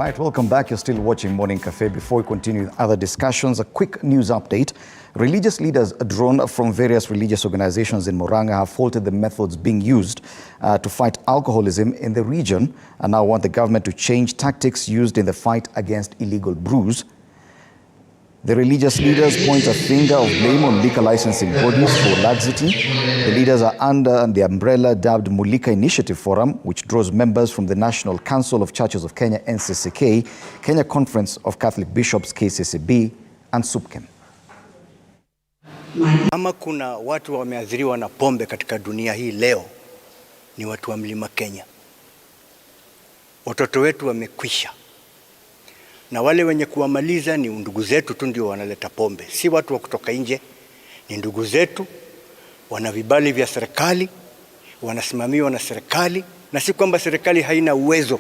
right, welcome back. You're still watching Morning Cafe. Before we continue with other discussions, a quick news update. Religious leaders drawn from various religious organizations in Murang'a have faulted the methods being used to fight alcoholism in the region and now want the government to change tactics used in the fight against illegal brews. The religious leaders point a finger of blame on liquor licensing bodies for laxity. The leaders are under the umbrella dubbed Mulika Initiative Forum, which draws members from the National Council of Churches of Kenya, NCCK, Kenya Conference of Catholic Bishops, KCCB, and SUPKEM. Kama kuna watu wameathiriwa na pombe katika dunia hii leo, ni watu wa Mlima Kenya. Watoto wetu wamekwisha. Na wale wenye kuwamaliza ni ndugu zetu tu ndio wanaleta pombe. Si watu wa kutoka nje, ni ndugu zetu, wana vibali vya serikali, wanasimamiwa na serikali. Na si kwamba serikali haina uwezo.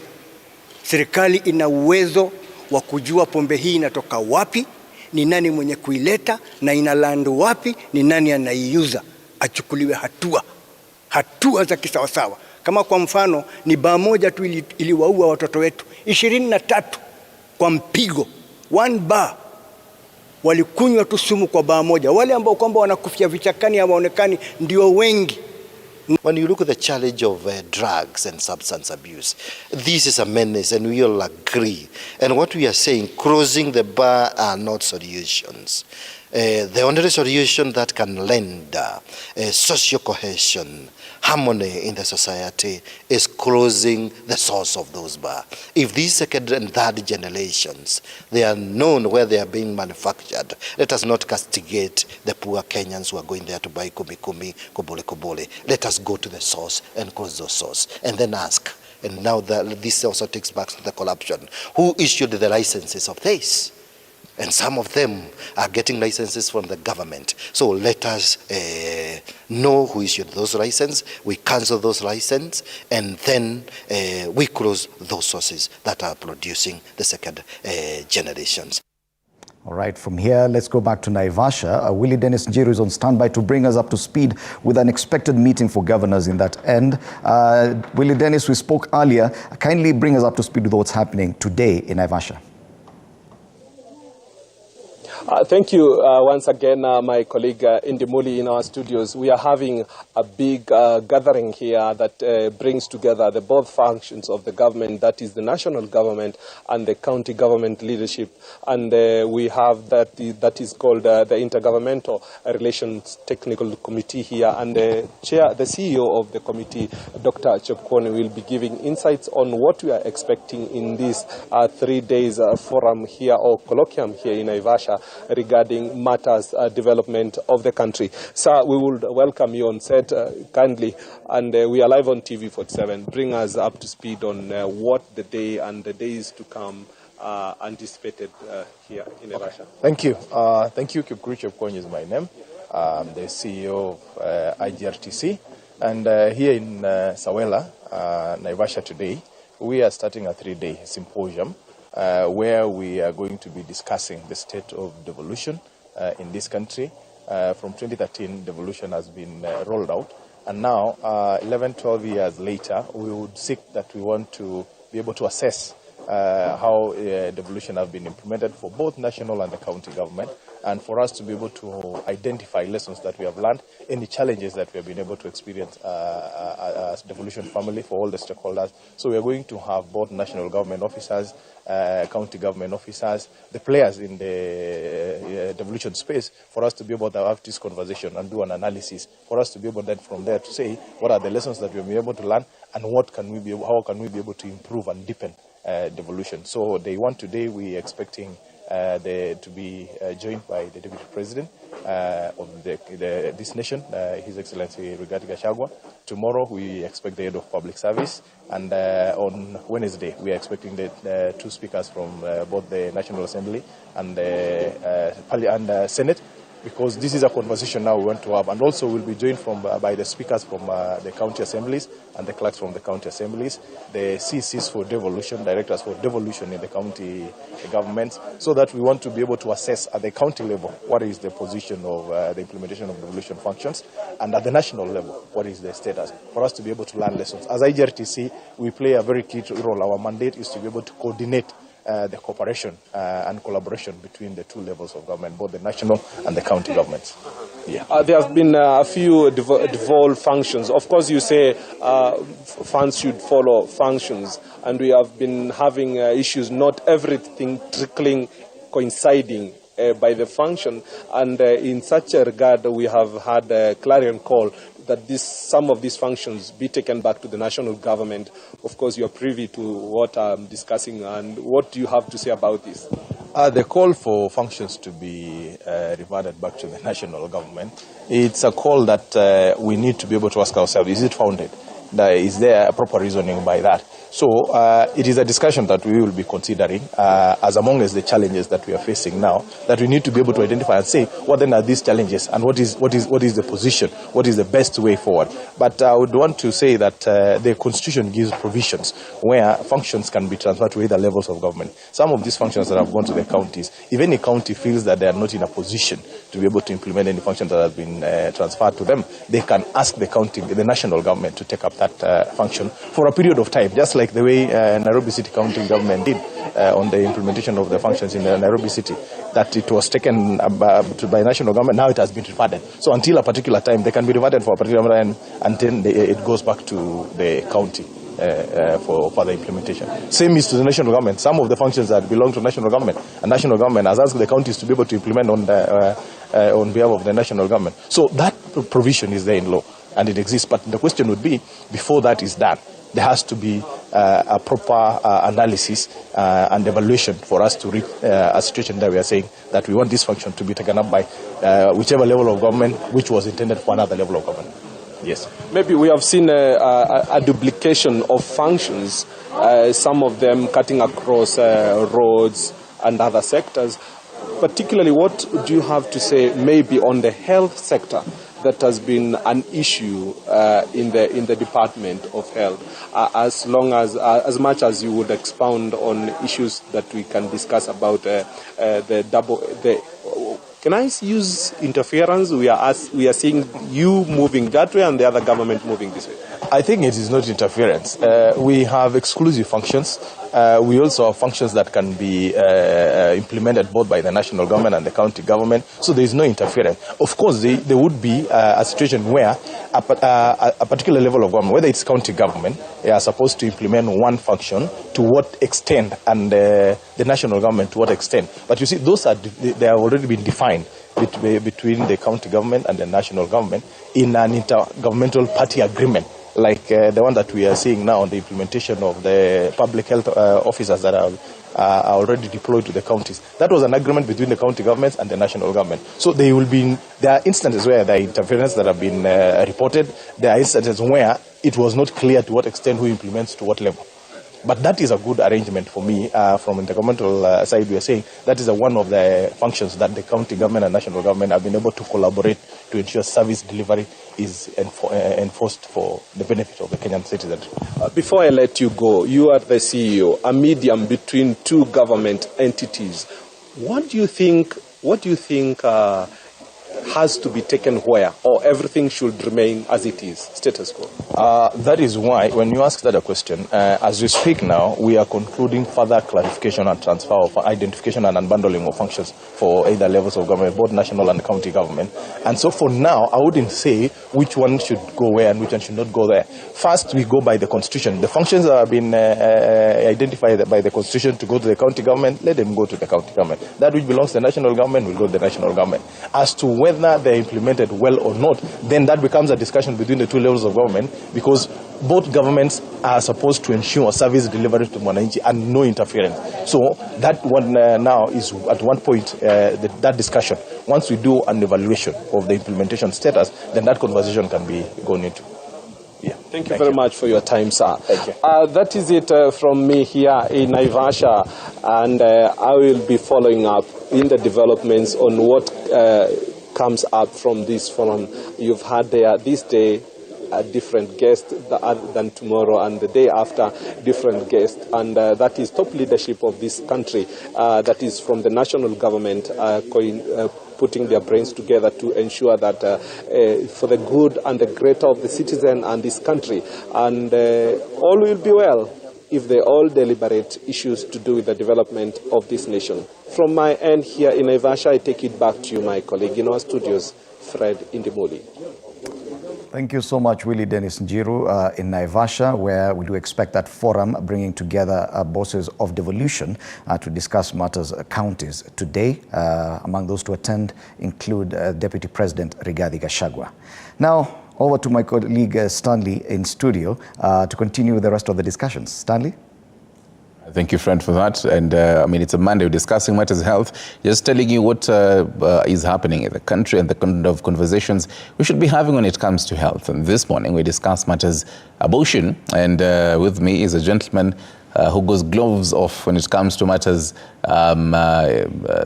Serikali ina uwezo wa kujua pombe hii inatoka wapi, ni nani mwenye kuileta, na inalandu wapi, ni nani anaiuza, achukuliwe hatua za kisawasawa. Kama kwa mfano ni baa moja tu iliwaua watoto wetu 23 kwa mpigo. One bar walikunywa tu sumu kwa baa moja. Wale ambao kwamba wanakufia vichakani hawaonekani ndio wengi. When you look at the challenge of drugs and substance abuse, this is a menace, and we all agree. And what we are saying, closing the bar are not solutions. The only solution that can lend social cohesion, harmony in the society, is closing the source of those bars. If these second and third generations, they are known where they are being manufactured, let us not castigate the poor Kenyans who are going there to buy kumi, kobole. Let us go to the source and close those source, and then ask. And now this also takes back to the corruption. Who issued the licenses of this? And some of them are getting licenses from the government. So let us know who issued those licenses. We cancel those licenses, and then we close those sources that are producing the second generations. All right, from here, let's go back to Naivasha. Willie Dennis Njiru is on standby to bring us up to speed with an expected meeting for governors in that end. Willie Dennis, we spoke earlier. Kindly bring us up to speed with what's happening today in Naivasha. Thank you once again, my colleague Indimuli in our studios. We are having a big gathering here that brings together the both functions of the government, that is the national government and the county government leadership. And we have that is called the Intergovernmental Relations Technical Committee here. And the CEO of the committee, Dr. Chepkwony, will be giving insights on what we are expecting in this 3 days forum here, or colloquium here in Naivasha, regarding matters development of the country. Sir, we will welcome you on set kindly, and we are live on TV 47. Bring us up to speed on what the day and the days to come anticipated here in Naivasha. Thank you. Thank you. Kipkuru Chepkwony is my name. I'm the CEO of IGRTC, and here in Sawela, Naivasha today, we are starting a 3-day symposium where we are going to be discussing the state of devolution in this country. From 2013, devolution has been rolled out, and now, 11-12 years later, we would seek that we want to be able to assess how devolution have been implemented for both national and the county government, and for us to be able to identify lessons that we have learned, any challenges that we have been able to experience as devolution family for all the stakeholders. So we are going to have both national government officers, county government officers, the players in the devolution space, for us to be able to have this conversation and do an analysis, for us to be able then from there to say what are the lessons that we have been able to learn, and how can we be able to improve and deepen devolution. So day one today, we are expecting to be joined by the Deputy President of this nation, His Excellency Rigathi Gachagua. Tomorrow we expect the Head of Public Service, and on Wednesday we are expecting the 2 speakers from both the National Assembly and the Senate, because this is a conversation now we want to have, and also we'll be joined by the speakers from the county assemblies and the clerks from the county assemblies, the CCs for devolution, directors for devolution in the county governments, so that we want to be able to assess at the county level what is the position of the implementation of devolution functions, and at the national level what is the status, for us to be able to learn lessons. As IGRTC, we play a very key role. Our mandate is to be able to coordinate the cooperation and collaboration between the two levels of government, both the national and the county governments. Yeah. There have been a few devolved functions. Of course, you say funds should follow functions, and we have been having issues, not everything trickling, coinciding by the function. And in such a regard, we have had a clarion call that some of these functions be taken back to the national government. Of course, you are privy to what I'm discussing, and what do you have to say about this? The call for functions to be reverted back to the national government, it's a call that we need to be able to ask ourselves, is it founded? Is there a proper reasoning by that? So it is a discussion that we will be considering as among as the challenges that we are facing now, that we need to be able to identify and say, what then are these challenges, and what is the position, what is the best way forward. But I would want to say that the Constitution gives provisions where functions can be transferred to either levels of government. Some of these functions that have gone to the counties, if any county feels that they are not in a position to be able to implement any function that has been transferred to them, they can ask the national government to take up that function for a period of time, just like the way Nairobi City County government did on the implementation of the functions in Nairobi City, that it was taken by national government. Now it has been reverted. So until a particular time, they can be reverted for a particular time until it goes back to the county for further implementation. Same is to the national government. Some of the functions that belong to national government, and national government has asked the counties to be able to implement on behalf of the national government. So that provision is there in law, and it exists. But the question would be, before that is done, there has to be a proper analysis and evaluation for us to reach a situation that we are saying that we want this function to be taken up by whichever level of government which was intended for another level of government. Yes. Maybe we have seen a duplication of functions, some of them cutting across roads and other sectors. Particularly, what do you have to say maybe on the health sector that has been an issue in the Department of Health? As much as you would expound on issues that we can discuss about can I use interference? We are seeing you moving that way and the other government moving this way. I think it is not interference. We have exclusive functions. We also have functions that can be implemented both by the national government and the county government. So there is no interference. Of course, there would be a situation where a particular level of government, whether it's county government, they are supposed to implement one function to what extent, and the national government to what extent. But you see, they have already been defined between the county government and the national government in an intergovernmental party agreement, like the one that we are seeing now on the implementation of the public health officers that are already deployed to the counties. That was an agreement between the county governments and the national government. So there are instances where there are interferences that have been reported. There are instances where it was not clear to what extent who implements to what level. But that is a good arrangement for me. From the intergovernmental side, we are saying that is one of the functions that the county government and national government have been able to collaborate to ensure service delivery is enforced for the benefit of the Kenyan citizens. Before I let you go, you are the CEO, a medium between two government entities. What do you think has to be taken where, or everything should remain as it is, status quo? That is why, when you ask that a question, as we speak now, we are concluding further clarification and transfer of identification and unbundling of functions for either levels of government, both national and county government. And so for now, I wouldn't say which one should go where and which one should not go there. First, we go by the Constitution. The functions that have been identified by the Constitution to go to the county government, let them go to the county government. That which belongs to the national government will go to the national government. As to whether they're implemented well or not, then that becomes a discussion between the two levels of government, because both governments are supposed to ensure service delivery to Mwananchi and no interference. So that one now is at one point that discussion. Once we do an evaluation of the implementation status, then that conversation can be gone into. Yeah. Thank you very much for your time, sir. Thank you. That is it from me here in Naivasha, and I will be following up in the developments on what comes up from this forum. You've had there this day a different guest than tomorrow, and the day after different guest, and that is top leadership of this country, that is from the national government putting their brains together to ensure that for the good and the greater of the citizen and this country, and all will be well if they all deliberate issues to do with the development of this nation. From my end here in Naivasha, I take it back to you, my colleague in our studios, Fred Indimuli. Thank you so much, Willie Dennis Njiru, in Naivasha, where we do expect that forum bringing together bosses of devolution to discuss matters counties. Today, among those to attend include Deputy President Rigathi Gachagua. Now, over to my colleague Stanley in studio to continue the rest of the discussions. Stanley? Thank you, friend, for that. And I mean, it's a Monday, we're discussing matters of health, just telling you what is happening in the country and the kind of conversations we should be having when it comes to health. And this morning, we discuss matters abortion. And with me is a gentleman who goes gloves off when it comes to matters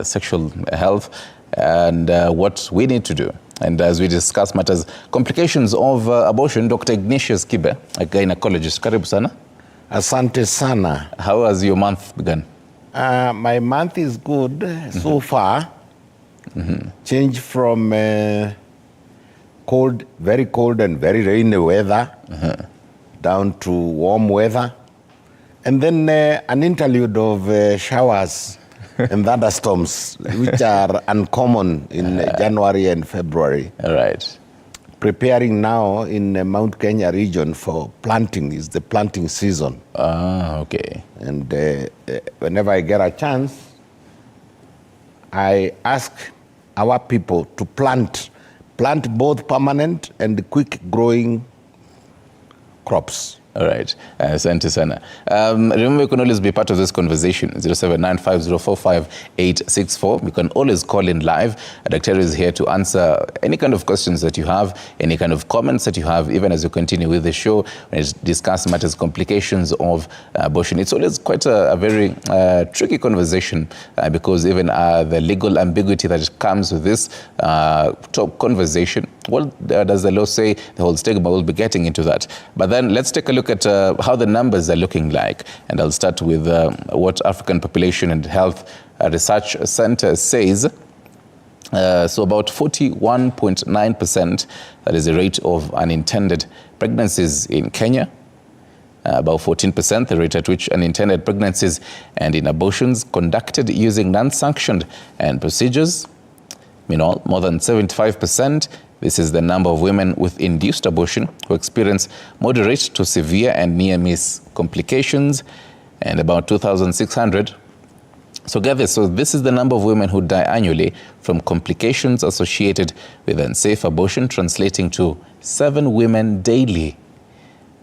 sexual health and what we need to do. And as we discuss matters, complications of abortion, Dr. Ignatius Kibe, a gynecologist. Karibu sana. Asante sana. How has your month begun? My month is good so far. Change from cold, very cold and very rainy weather down to warm weather. And then an interlude of showers and thunderstorms, which are uncommon in January and February. All right. Preparing now in Mount Kenya region for planting, is the planting season. Ah, okay. And whenever I get a chance, I ask our people to plant both permanent and quick growing crops. All right. Asante sana. Remember, you can always be part of this conversation. 0795045864. You can always call in live. Dr. is here to answer any kind of questions that you have, any kind of comments that you have, even as you continue with the show, when it's discuss matters, complications of abortion. It's always quite a very tricky conversation because even the legal ambiguity that comes with this top conversation. What does the law say? The whole stigma, will be getting into that. But then let's take a look at how the numbers are looking like. And I'll start with what African Population and Health Research Center says. So about 41.9%, that is the rate of unintended pregnancies in Kenya. About 14%, the rate at which unintended pregnancies and in abortions conducted using non-sanctioned and procedures. Meanwhile, more than 75%, this is the number of women with induced abortion who experience moderate to severe and near-miss complications, and about 2,600. So get this, so this is the number of women who die annually from complications associated with unsafe abortion, translating to 7 women daily.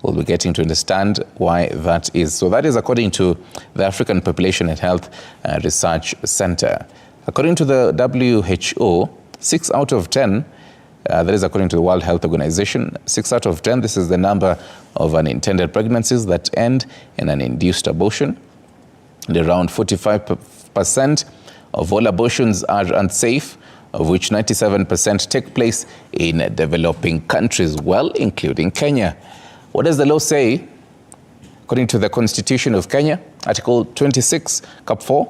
We'll be getting to understand why that is. So that is according to the African Population and Health Research Center. According to the WHO, 6 out of 10, that is according to the World Health Organization, 6 out of 10, this is the number of unintended pregnancies that end in an induced abortion. And around 45% of all abortions are unsafe, of which 97% take place in developing countries, well, including Kenya. What does the law say? According to the Constitution of Kenya, Article 26, Cap 4,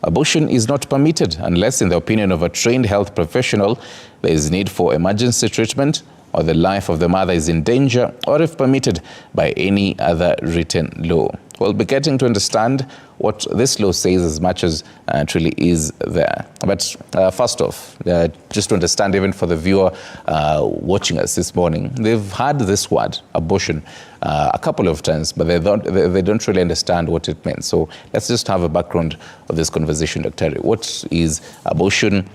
abortion is not permitted unless, in the opinion of a trained health professional, there is need for emergency treatment or the life of the mother is in danger, or if permitted by any other written law. We'll be getting to understand what this law says as much as it really is there. But first off, just to understand, even for the viewer watching us this morning, they've heard this word, abortion, a couple of times, but they don't really understand what it means. So let's just have a background of this conversation, Dr. What is abortion?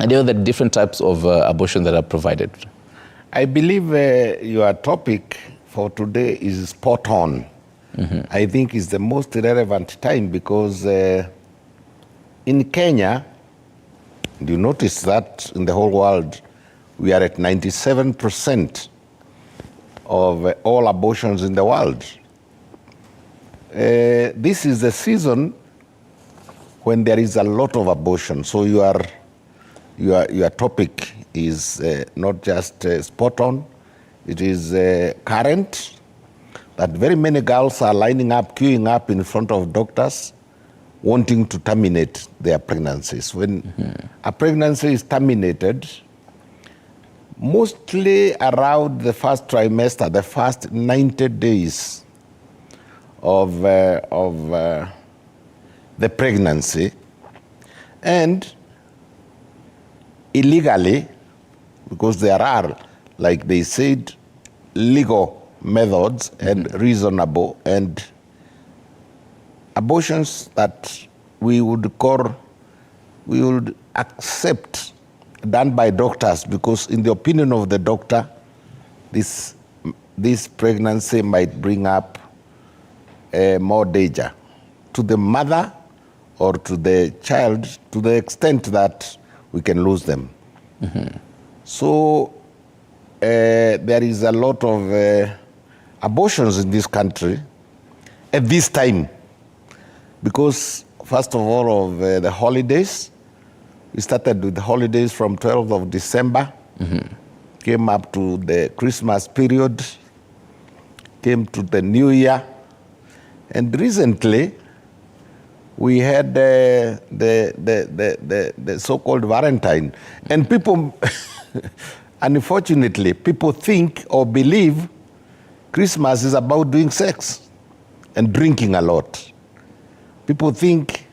And there are the different types of abortion that are provided. I believe your topic for today is spot on. I think it's the most relevant time because in Kenya, you notice that in the whole world, we are at 97% of all abortions in the world. This is the season when there is a lot of abortion. So your topic is not just spot on, it is current, that very many girls are lining up, queuing up in front of doctors, wanting to terminate their pregnancies. When a pregnancy is terminated, mostly around the first trimester, the first 90 days of the pregnancy, and illegally, because there are, like they said, legal methods and reasonable, and abortions that we would accept done by doctors, because in the opinion of the doctor, this pregnancy might bring up more danger to the mother or to the child, to the extent that we can lose them. So there is a lot of abortions in this country at this time, because first of all of the holidays. We started with the holidays from 12th of December, came up to the Christmas period, came to the New Year, and recently we had the so-called Valentine. And people, unfortunately, people think or believe Christmas is about doing sex and drinking a lot. People think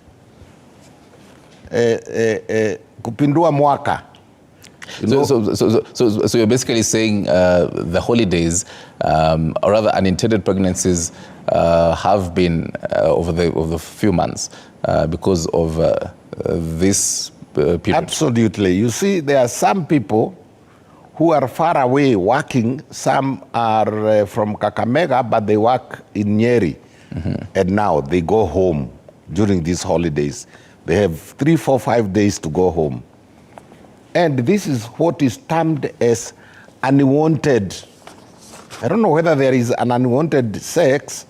kupindua mwaka. So you're basically saying the holidays, or rather unintended pregnancies, have been over the few months because of this period. Absolutely. You see, there are some people who are far away working. Some are from Kakamega, but they work in Nyeri. And now they go home during these holidays. They have 3, 4, 5 days to go home. And this is what is termed as unwanted. I don't know whether there is an unwanted sex,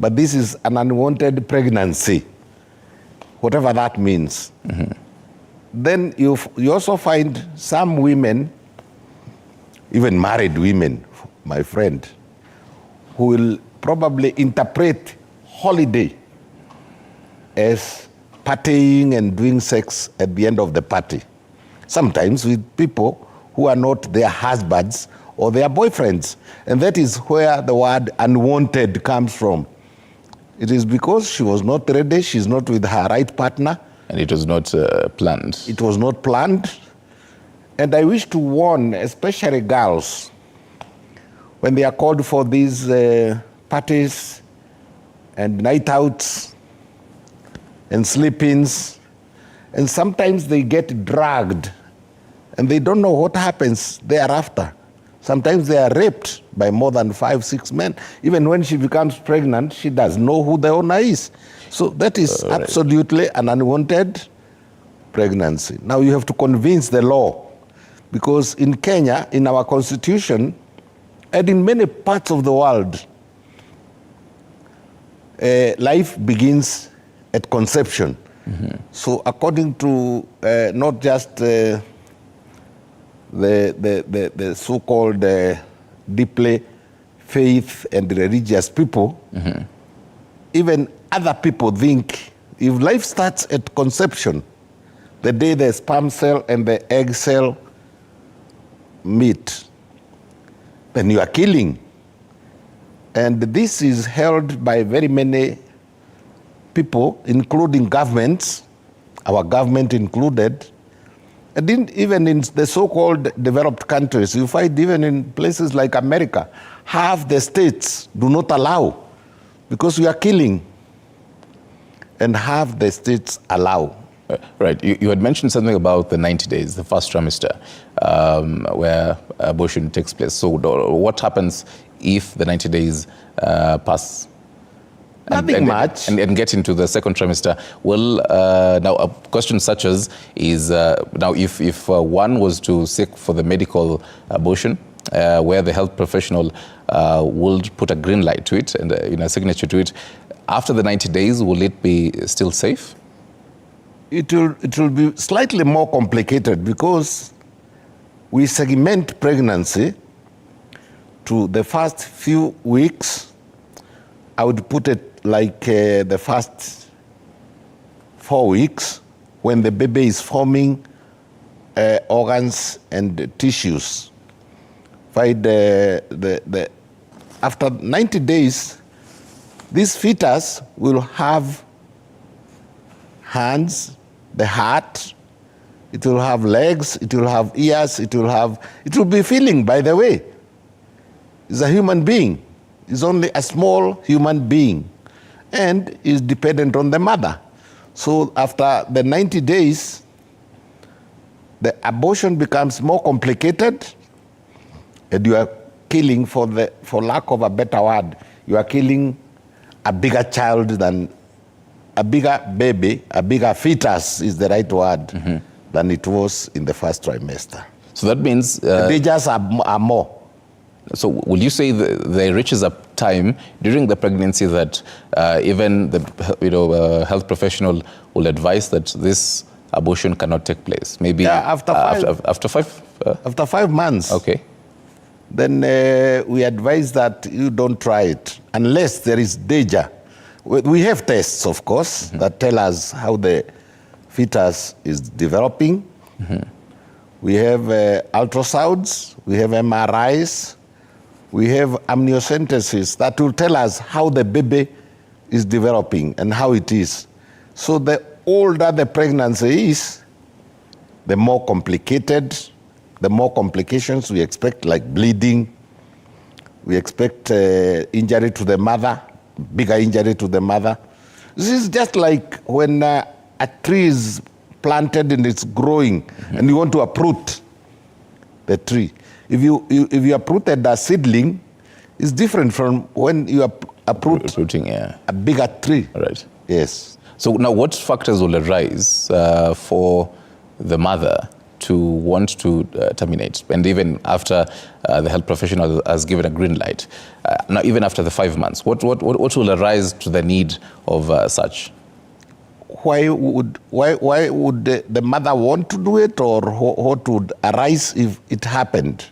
but this is an unwanted pregnancy, whatever that means. Then you also find some women, even married women, my friend, who will probably interpret holiday as partying and doing sex at the end of the party. Sometimes with people who are not their husbands or their boyfriends. And that is where the word unwanted comes from. It is because she was not ready, she's not with her right partner. And it was not planned. It was not planned. And I wish to warn, especially girls, when they are called for these parties and night outs and sleep-ins, and sometimes they get dragged and they don't know what happens thereafter. Sometimes they are raped by more than 5, 6 men. Even when she becomes pregnant, she doesn't know who the owner is. So that is absolutely an unwanted pregnancy. Now you have to convince the law, because in Kenya, in our constitution, and in many parts of the world, life begins at conception. So according to not just the so-called deeply faith and religious people, even other people think if life starts at conception, the day the sperm cell and the egg cell meet, then you are killing. And this is held by very many people, including governments, our government included, and even in the so-called developed countries. You find even in places like America, half the states do not allow, because we are killing, and half the states allow. Right. You had mentioned something about the 90 days, the first trimester, where abortion takes place. So what happens if the 90 days pass? Nothing much. And get into the second trimester. Well, now a question such as is, now if one was to seek for the medical abortion, where the health professional would put a green light to it and a signature to it, after the 90 days, will it be still safe? It will be slightly more complicated, because we segment pregnancy to the first few weeks. I would put it like the first 4 weeks, when the baby is forming organs and tissues. After 90 days, This fetus will have hands, the heart, it will have legs, it will have ears, it will be feeling, by the way. It's a human being. It's only a small human being and is dependent on the mother. So after the 90 days, the abortion becomes more complicated and you are killing, for lack of a better word, you are killing a bigger child than, a bigger baby, a bigger fetus is the right word, than it was in the first trimester. So that means... the dangers are more. So will you say there reaches a time during the pregnancy that even the health professional will advise that this abortion cannot take place? Maybe after 5 months. Okay. Then we advise that you don't try it unless there is danger. We have tests, of course, that tell us how the fetus is developing. We have ultrasounds, we have MRIs, we have amniocentesis that will tell us how the baby is developing and how it is. So the older the pregnancy is, the more complicated, the more complications we expect, like bleeding. We expect injury to the mother, bigger injury to the mother. This is just like when a tree is planted and it's growing and you want to uproot the tree. If you uprooted a seedling, it's different from when you uprooting a bigger tree. Right. Yes. So now what factors will arise for the mother to want to terminate, and even after the health professional has given a green light? Now, even after the 5 months, what will arise to the need of such? Why would the mother want to do it, or what would arise if it happened?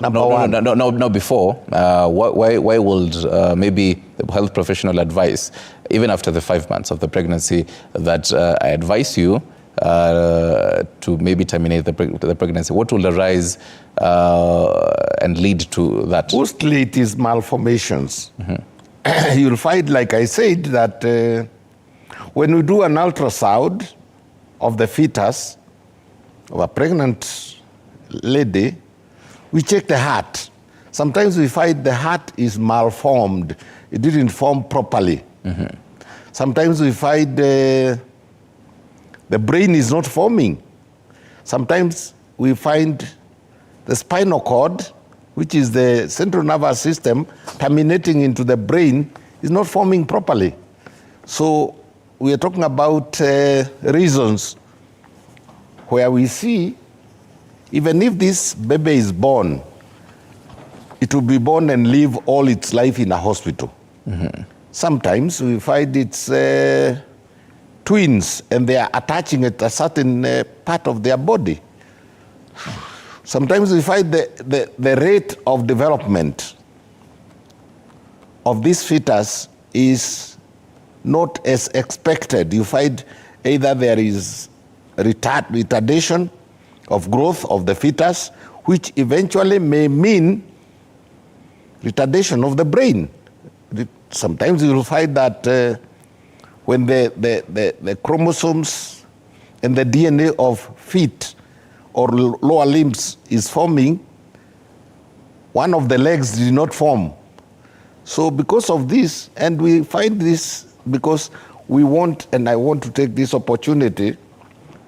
No, before. Why would maybe the health professional advise, even after the 5 months of the pregnancy, that I advise you to maybe terminate the pregnancy? What will arise and lead to that? Mostly it is malformations. You'll find, like I said, that when we do an ultrasound of the fetus, of a pregnant lady, we check the heart. Sometimes we find the heart is malformed. It didn't form properly. Sometimes we find the brain is not forming. Sometimes we find the spinal cord, which is the central nervous system, terminating into the brain, is not forming properly. So we are talking about reasons where we see, even if this baby is born, it will be born and live all its life in a hospital. Sometimes we find it's twins and they are attaching at a certain part of their body. Sometimes we find the rate of development of this fetus is not as expected. You find either there is retardation of growth of the fetus, which eventually may mean retardation of the brain. Sometimes you will find that when the chromosomes and the DNA of feet or lower limbs is forming, one of the legs did not form. So because of this, and we find this because we want, and I want to take this opportunity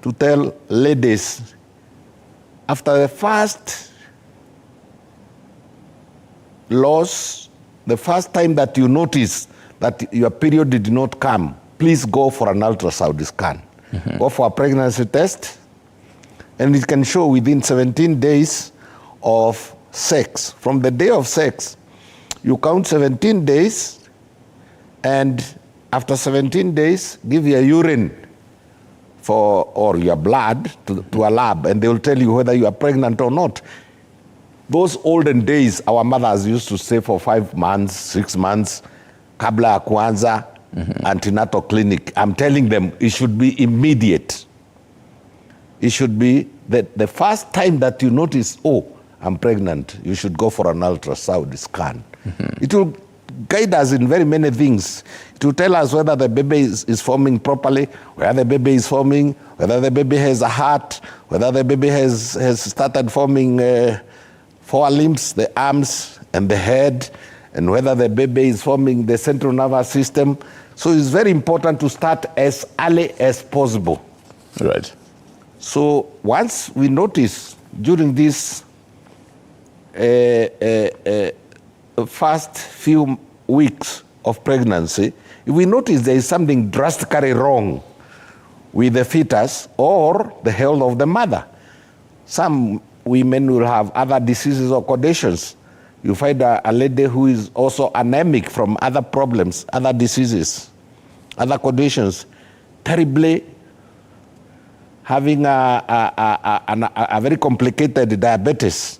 to tell ladies, after the first loss, the first time that you notice that your period did not come, please go for an ultrasound scan. Go for a pregnancy test, and it can show within 17 days of sex. From the day of sex, you count 17 days, and after 17 days, give your urine or your blood to a lab, and they will tell you whether you are pregnant or not. Those olden days, our mothers used to stay for 5 months, 6 months, kabla ya kwanza, antenatal clinic. I'm telling them it should be immediate. It should be that the first time that you notice, oh, I'm pregnant, you should go for an ultrasound scan. It will guide us in very many things. To tell us whether the baby is forming properly, whether the baby is forming, whether the baby has a heart, whether the baby has started forming 4 limbs, the arms and the head, and whether the baby is forming the central nervous system. So it's very important to start as early as possible. Right. So once we notice during this first few weeks of pregnancy, if we notice there is something drastically wrong with the fetus or the health of the mother. Some women will have other diseases or conditions. You find a lady who is also anemic from other problems, other diseases, other conditions, terribly having a very complicated diabetes,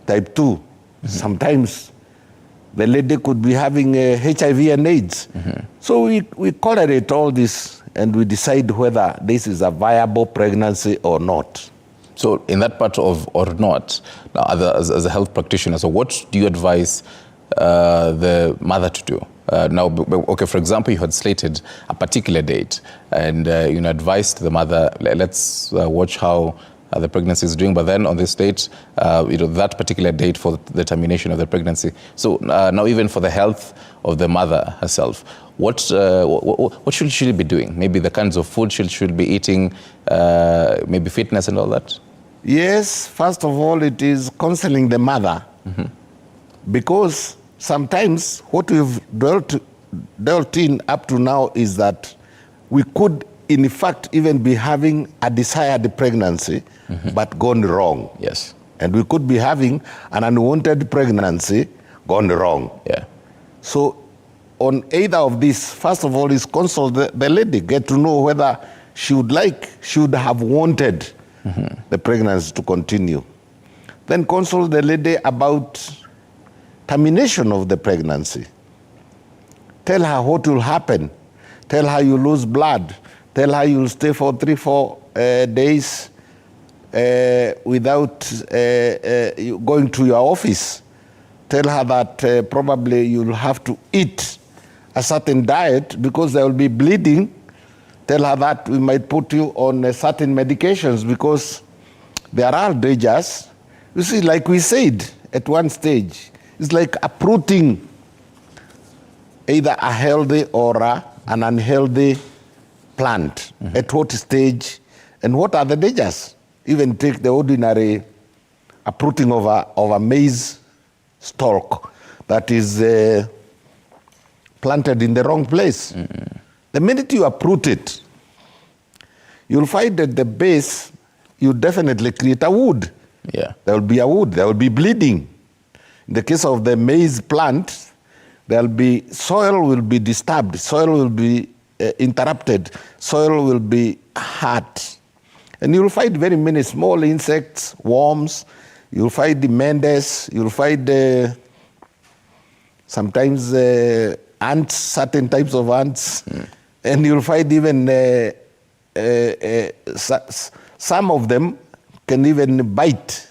type 2. Sometimes the lady could be having HIV and AIDS. So we correlate all this and we decide whether this is a viable pregnancy or not. So in that part of or not, now as a health practitioner, so what do you advise the mother to do? Now, okay, for example, you had slated a particular date and advised the mother, let's watch how the pregnancy is doing, but then on this date, that particular date for the termination of the pregnancy. So now even for the health of the mother herself, what should she be doing? Maybe the kinds of food she should be eating, maybe fitness and all that? Yes, first of all, it is counseling the mother. Because sometimes what we've dealt in up to now is that we could, in fact, even be having a desired pregnancy, but gone wrong. Yes. And we could be having an unwanted pregnancy gone wrong. Yeah. So on either of these, first of all, is consult the lady, get to know whether she would have wanted the pregnancy to continue. Then consult the lady about termination of the pregnancy. Tell her what will happen. Tell her you lose blood. Tell her you'll stay for 3-4 days without going to your office. Tell her that probably you'll have to eat a certain diet because there will be bleeding. Tell her that we might put you on certain medications because there are dangers. You see, like we said at one stage, it's like uprooting either a healthy or an unhealthy plant. At what stage and what are the dangers? Even take the ordinary uprooting of a maize stalk that is planted in the wrong place. The minute you uproot it, you'll find that the base, you definitely create a wound. Yeah. There will be a wound, there will be bleeding. In the case of the maize plant, there will be, soil will be disturbed, soil will be interrupted, soil will be hurt. And you'll find very many small insects, worms, you'll find the mendes, you'll find sometimes ants, certain types of ants, and you'll find even some of them can even bite.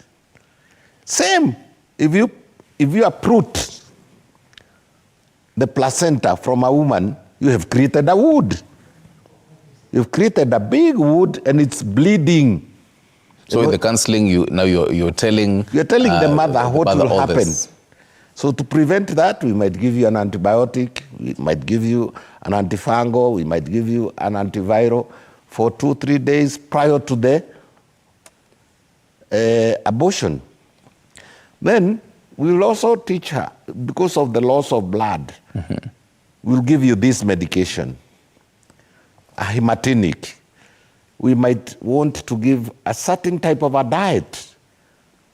Same, if you uproot the placenta from a woman, you have created a wound. You've created a big wound and it's bleeding. So in the counseling, you're telling... You're telling the mother what will happen. This. So to prevent that, we might give you an antibiotic, we might give you an antifungal, we might give you an antiviral for 2-3 days prior to the abortion. Then we will also teach her, because of the loss of blood, we'll give you this medication, a hematinic. We might want to give a certain type of a diet.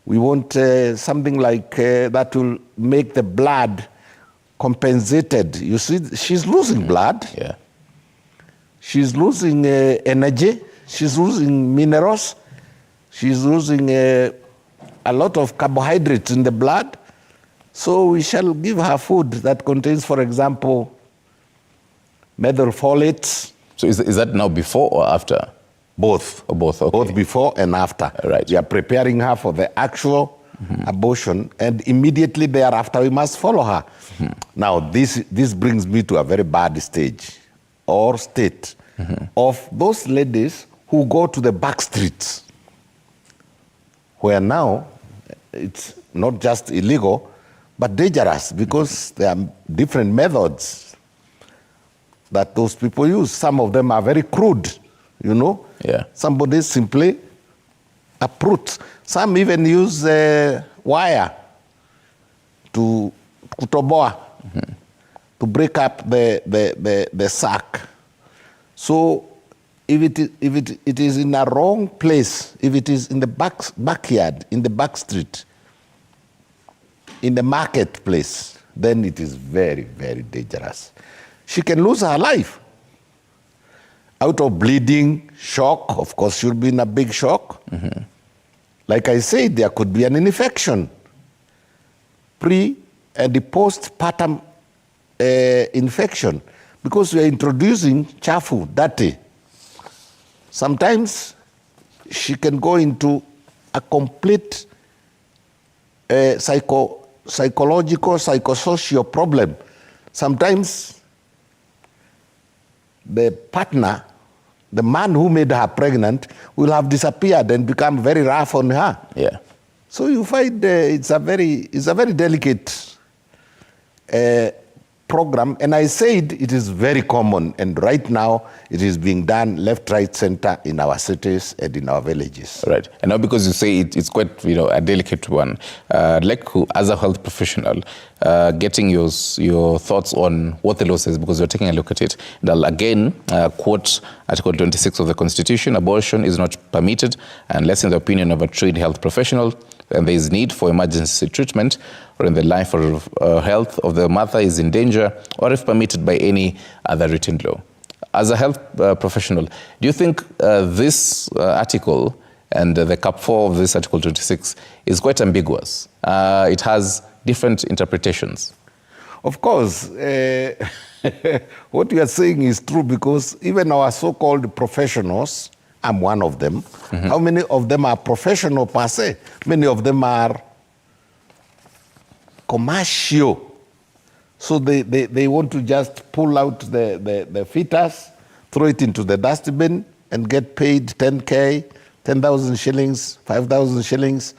We want something like that will make the blood compensated. You see, she's losing blood. Yeah. She's losing energy. She's losing minerals. She's losing a lot of carbohydrates in the blood. So we shall give her food that contains, for example, methylfolates. So is that now before or after? Both. Or both, okay. Both before and after. Right. We are preparing her for the actual abortion, and immediately thereafter we must follow her. Now, this brings me to a very bad stage or state of those ladies who go to the back streets, where now it's not just illegal, but dangerous, because there are different methods that those people use. Some of them are very crude, you know. Yeah. Somebody simply uproots. Some even use wire to kutoboa, to break up the sack. So if it is in a wrong place, if it is in the backyard, in the back street, in the marketplace, then it is very, very dangerous. She can lose her life. Out of bleeding, shock, of course she'll be in a big shock. Like I said, there could be an infection. Pre- and the postpartum infection, because we are introducing chafu, dirty. Sometimes she can go into a complete psychological, psychosocial problem. Sometimes the partner, the man who made her pregnant, will have disappeared and become very rough on her. Yeah. So you find it's a very delicate program, and I said it is very common, and right now it is being done left, right, center in our cities and in our villages. Right. And now because you say it's quite, a delicate one, like as a health professional, getting your thoughts on what the law says, because you're taking a look at it. And I'll again quote Article 26 of the Constitution: abortion is not permitted unless in the opinion of a trained health professional and there is need for emergency treatment, or in the life or health of the mother is in danger, or if permitted by any other written law. As a health professional, do you think this article and the Cap 4 of this Article 26 is quite ambiguous? It has different interpretations. Of course, what you are saying is true, because even our so-called professionals, I'm one of them, how many of them are professional per se? Many of them are commercial. So they want to just pull out the fetus, throw it into the dustbin, and get paid 10K, 10,000 shillings, 5,000 shillings,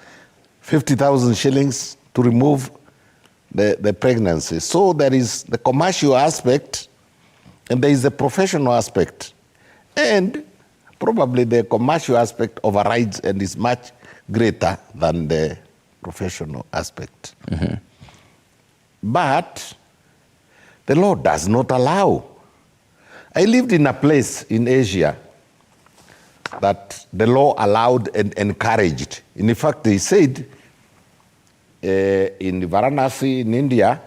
50,000 shillings to remove the pregnancy. So there is the commercial aspect, and there is the professional aspect. And probably the commercial aspect overrides and is much greater than the professional aspect. But the law does not allow. I lived in a place in Asia that the law allowed and encouraged. In fact, they said in Varanasi in India,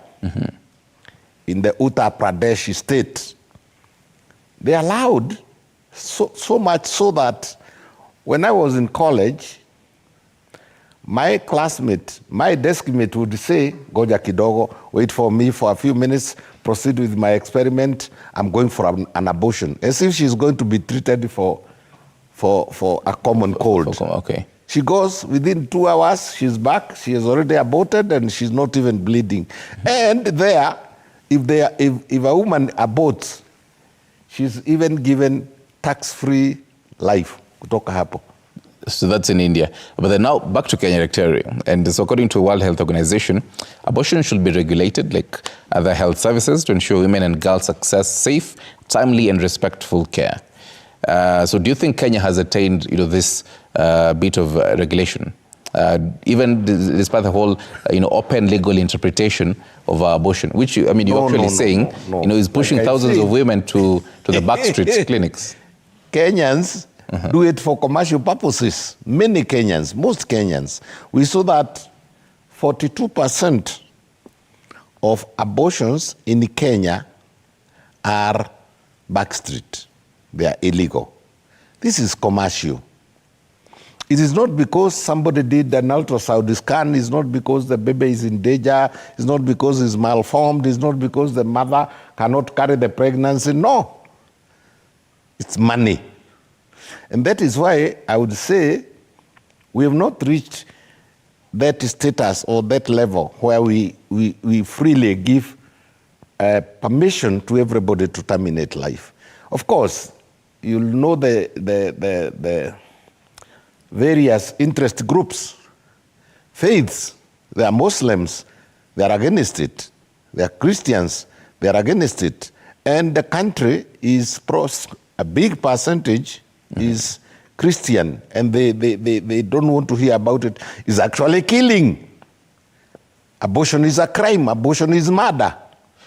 in the Uttar Pradesh state, they allowed so much so that when I was in college, my classmate, my deskmate would say, "Goja kidogo, wait for me for a few minutes, proceed with my experiment, I'm going for an abortion." As if she's going to be treated for a common cold. Okay. She goes, within 2 hours, she's back, she has already aborted, and she's not even bleeding. And there, if a woman aborts, she's even given tax-free life kutoka hapo. So that's in India. But then now back to Kenya, Daktari. And so according to the World Health Organization, abortion should be regulated like other health services to ensure women and girls access safe, timely and respectful care. So do you think Kenya has attained this bit of regulation? Even despite the whole open legal interpretation of abortion, which you're actually saying is pushing thousands of women to the backstreet clinics. Kenyans do it for commercial purposes. Many Kenyans, most Kenyans. We saw that 42% of abortions in Kenya are backstreet. They are illegal. This is commercial. It is not because somebody did an ultrasound scan. It's not because the baby is in danger. It's not because it's malformed. It's not because the mother cannot carry the pregnancy. No. It's money. And that is why I would say we have not reached that status or that level where we freely give permission to everybody to terminate life. Of course, you'll know the various interest groups, faiths. There are Muslims, they are against it. There are Christians, they are against it. And the country is, a big percentage is Christian, and they don't want to hear about it. It's actually killing. Abortion is a crime. Abortion is murder.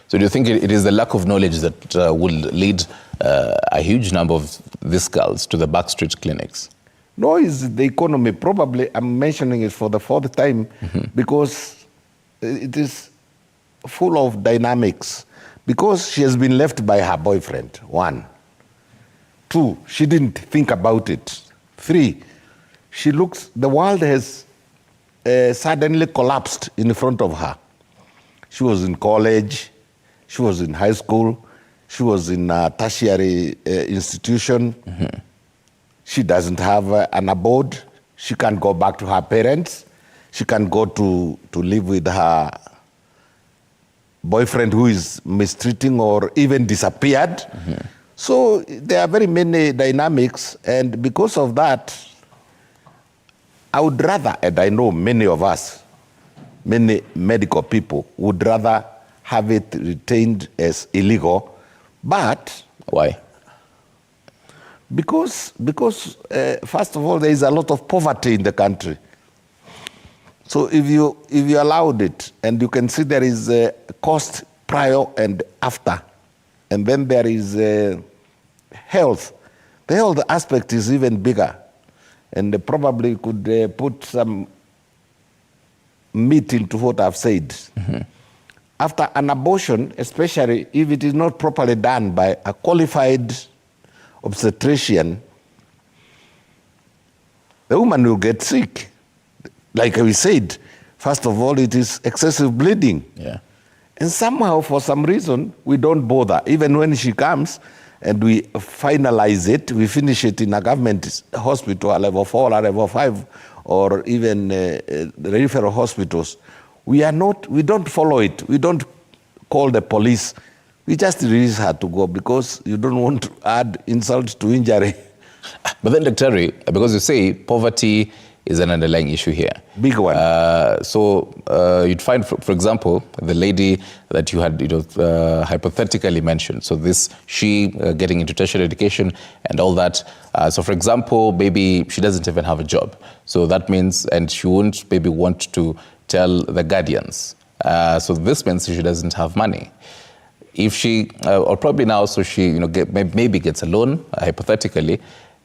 So do you think it is the lack of knowledge that will lead a huge number of these girls to the backstreet clinics? No, it's the economy. Probably I'm mentioning it for the fourth time because it is full of dynamics. Because she has been left by her boyfriend, 1. 2, she didn't think about it. 3, the world has suddenly collapsed in front of her. She was in college, she was in high school, she was in a tertiary institution. She doesn't have an abode. She can't go back to her parents. She can't go to live with her boyfriend who is mistreating or even disappeared. So there are very many dynamics, and because of that, I would rather, and I know many of us, many medical people would rather have it retained as illegal, but... Why? Because first of all, there is a lot of poverty in the country. So if you allowed it, and you can see there is a cost prior and after, and then there is health. The health aspect is even bigger, and they probably could put some meat into what I've said. After an abortion, especially if it is not properly done by a qualified obstetrician, the woman will get sick. Like we said, first of all, it is excessive bleeding. Yeah. And somehow, for some reason, we don't bother. Even when she comes and we finalize it, we finish it in a government hospital, a level 4, a level 5, or even the referral hospitals. We don't follow it. We don't call the police. We just release her to go because you don't want to add insult to injury. But then, Dr. Terry, because you say poverty is an underlying issue here. Big one. So you'd find, for example, the lady that you had hypothetically mentioned. So she getting into tertiary education and all that. So for example, maybe she doesn't even have a job. So that means, and she won't maybe want to tell the guardians. So this means she doesn't have money. If she, or probably now, so she maybe gets a loan, hypothetically,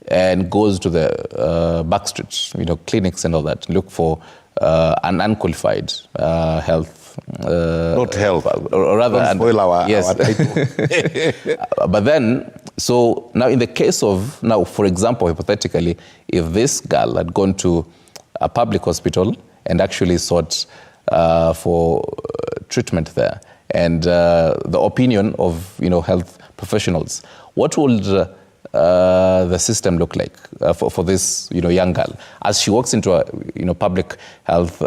and goes to the backstreets, clinics and all that, look for an unqualified health. Not health. Or rather, don't spoil our title. But then, so now in the case of, now for example, hypothetically, if this girl had gone to a public hospital and actually sought for treatment there, and the opinion of health professionals, what would the system look like for this young girl as she walks into a public health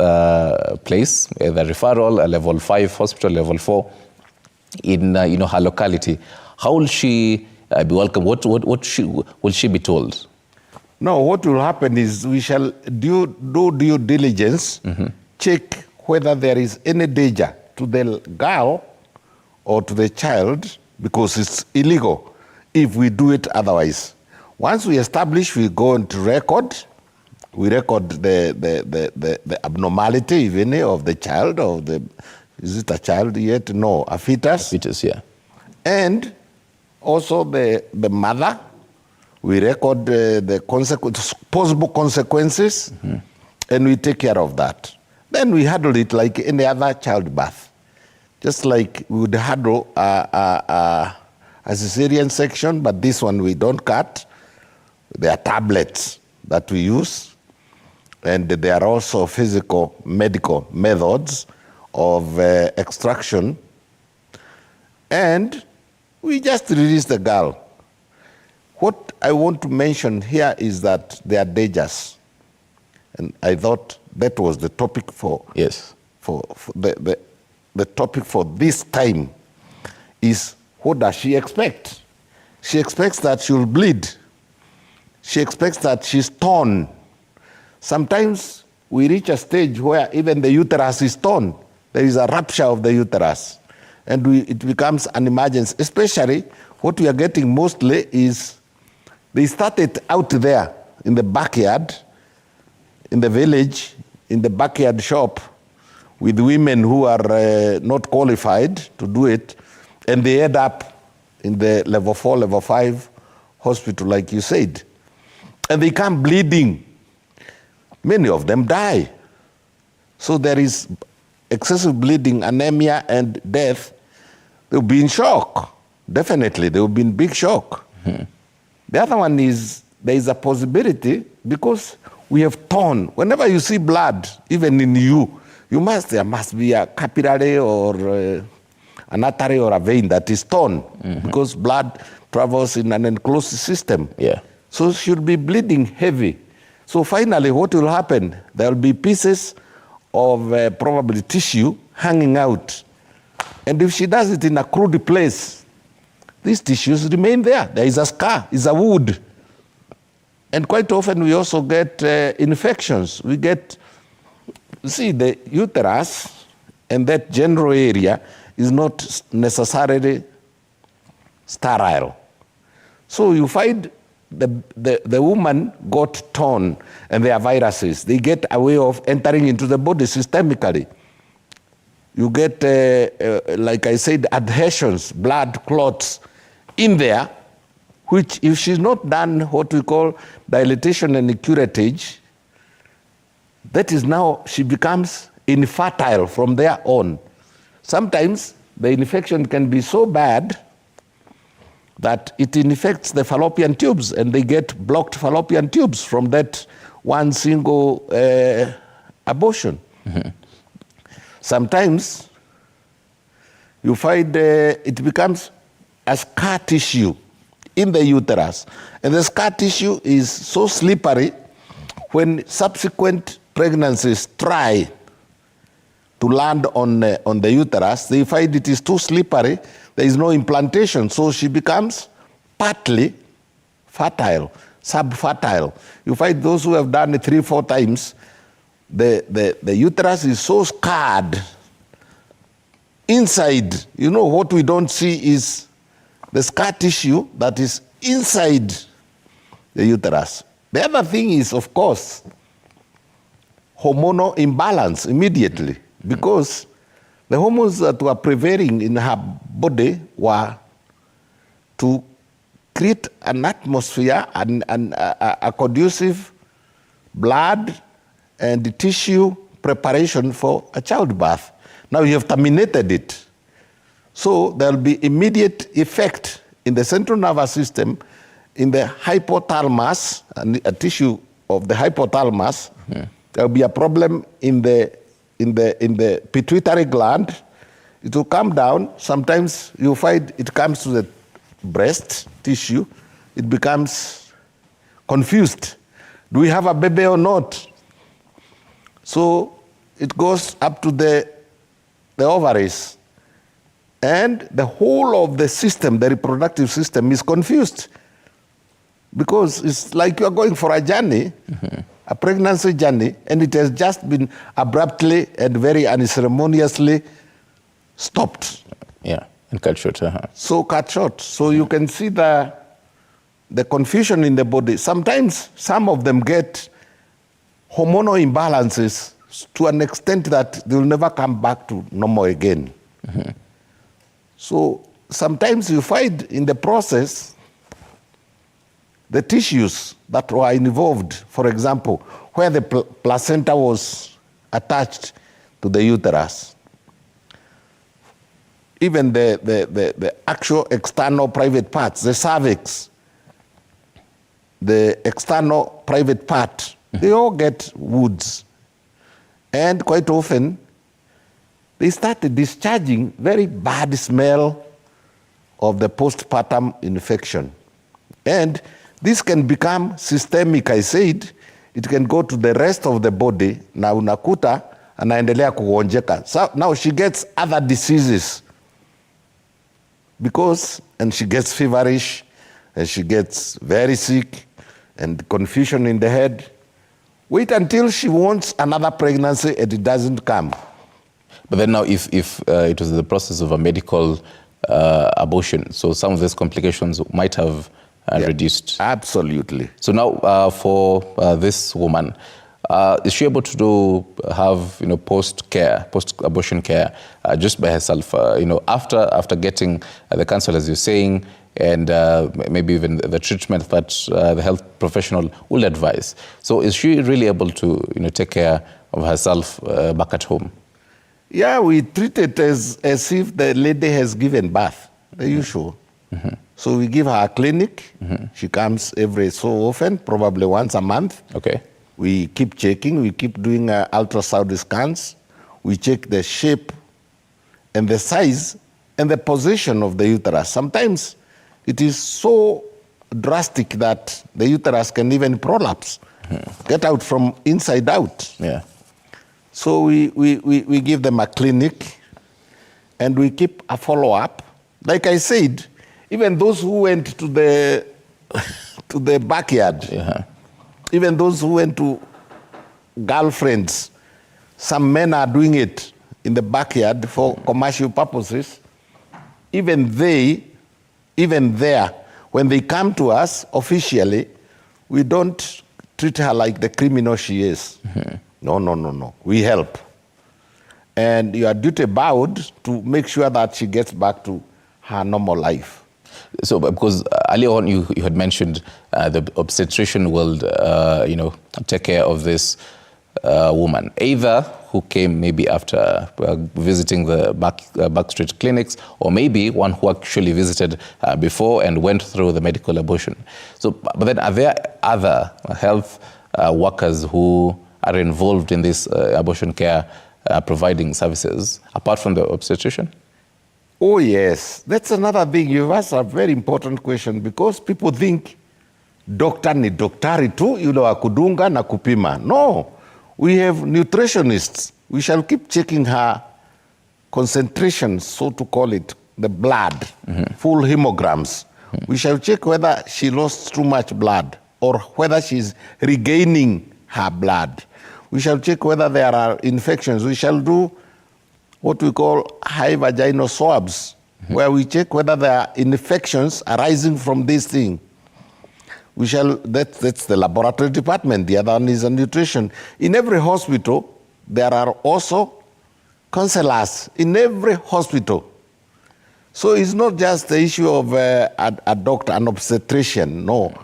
place, the referral, a level 5 hospital, level 4 in her locality? How will she be welcome? What will she be told? No, what will happen is we shall do due diligence, check whether there is any danger to the girl or to the child, because it's illegal if we do it otherwise. Once we establish, we go into record. We record the abnormality, even of the child, is it a child yet? No, a fetus. A fetus, yeah. And also the mother. We record the possible consequences, and we take care of that. Then we handle it like any other childbirth. Just like we would handle a cesarean section, but this one we don't cut. There are tablets that we use, and there are also physical medical methods of extraction, and we just release the girl. What I want to mention here is that there are dangers, and I thought that was the topic for Yes. for the topic for this time, is what does she expect? She expects that she'll bleed. She expects that she's torn. Sometimes we reach a stage where even the uterus is torn. There is a rupture of the uterus, and it becomes an emergency. Especially what we are getting mostly is they started out there in the backyard, in the village, in the backyard shop, with women who are not qualified to do it, and they end up in the level 4, level 5 hospital, like you said. And they come bleeding. Many of them die. So there is excessive bleeding, anemia, and death. They'll be in shock. Definitely, they will be in big shock. Mm-hmm. The other one is, there is a possibility, because we have torn. Whenever you see blood, even in you, there must be a capillary or an artery or a vein that is torn, mm-hmm. because blood travels in an enclosed system. Yeah. So it should be bleeding heavy. So finally, what will happen? There will be pieces of probably tissue hanging out. And if she does it in a crude place, these tissues remain there. There is a scar, it's a wound. And quite often we also get infections. We get, see, the uterus and that general area is not necessarily sterile. So you find the woman got torn, and there are viruses. They get a way of entering into the body systemically. You get, like I said, adhesions, blood clots in there, which if she's not done what we call dilatation and curettage, that is now she becomes infertile from there on. Sometimes the infection can be so bad that it infects the fallopian tubes, and they get blocked fallopian tubes from that one single abortion. Mm-hmm. Sometimes you find it becomes a scar tissue in the uterus, and the scar tissue is so slippery when subsequent pregnancies try to land on the uterus, they find it is too slippery, there is no implantation, so she becomes partly fertile, subfertile. You find those who have done it 3-4 times, the uterus is so scarred inside. You know, what we don't see is the scar tissue that is inside the uterus. The other thing is, of course, hormonal imbalance immediately, because the hormones that were prevailing in her body were to create an atmosphere and a conducive blood and tissue preparation for a childbirth. Now you have terminated it. So there will be immediate effect in the central nervous system, in the hypothalamus, and a tissue of the hypothalamus. Mm-hmm. There will be a problem in the pituitary gland. It will come down. Sometimes you find it comes to the breast tissue. It becomes confused. Do we have a baby or not? So it goes up to the ovaries. And the whole of the system, the reproductive system, is confused. Because it's like you're going for a journey, mm-hmm. a pregnancy journey, and it has just been abruptly and very unceremoniously stopped. Yeah, and cut short. So cut short. So you can see the confusion in the body. Sometimes some of them get hormonal imbalances to an extent that they will never come back to normal again. Mm-hmm. So sometimes you find in the process the tissues that were involved, for example, where the placenta was attached to the uterus. Even the actual external private parts, the cervix, the external private part, they all get wounds. And quite often, they started discharging very bad smell of the postpartum infection. And this can become systemic, I said. it can go to the rest of the body, na unakuta anaendelea kugonjeka. So now she gets other diseases and she gets feverish, and she gets very sick, and confusion in the head. Wait until she wants another pregnancy and it doesn't come. But then now if it was the process of a medical abortion, so some of these complications might have reduced. Absolutely. So now for this woman, is she able to have post-abortion care just by herself? After getting the counsel, as you're saying, and maybe even the treatment that the health professional will advise. So is she really able to take care of herself back at home? Yeah, we treat it as if the lady has given birth, the usual. Mm-hmm. So we give her a clinic. Mm-hmm. She comes every so often, probably once a month. Okay. We keep checking. We keep doing ultrasound scans. We check the shape and the size and the position of the uterus. Sometimes it is so drastic that the uterus can even prolapse, get out from inside out. Yeah. So we give them a clinic, and we keep a follow-up. Like I said, even those who went to the backyard, even those who went to girlfriends, some men are doing it in the backyard for commercial purposes. Even there, when they come to us officially, we don't treat her like the criminal she is. Mm-hmm. No. We help. And you are duty bound to make sure that she gets back to her normal life. So, because earlier on you had mentioned the obstetrician will, take care of this woman, either who came maybe after visiting the backstreet clinics, or maybe one who actually visited before and went through the medical abortion. So, but then are there other health workers who are involved in this abortion care providing services apart from the obstetrician? Oh yes, that's another thing. You've asked a very important question, because people think doctor ni daktari tu yule wa kudunga na kupima. No. We have nutritionists. We shall keep checking her concentration, so to call it, the blood, full hemograms. Mm-hmm. We shall check whether she lost too much blood or whether she's regaining her blood. We shall check whether there are infections. We shall do what we call high vaginal swabs, where we check whether there are infections arising from this thing. That's the laboratory department. The other one is nutrition. In every hospital, there are also counselors in every hospital. So it's not just the issue of a doctor, an obstetrician, no.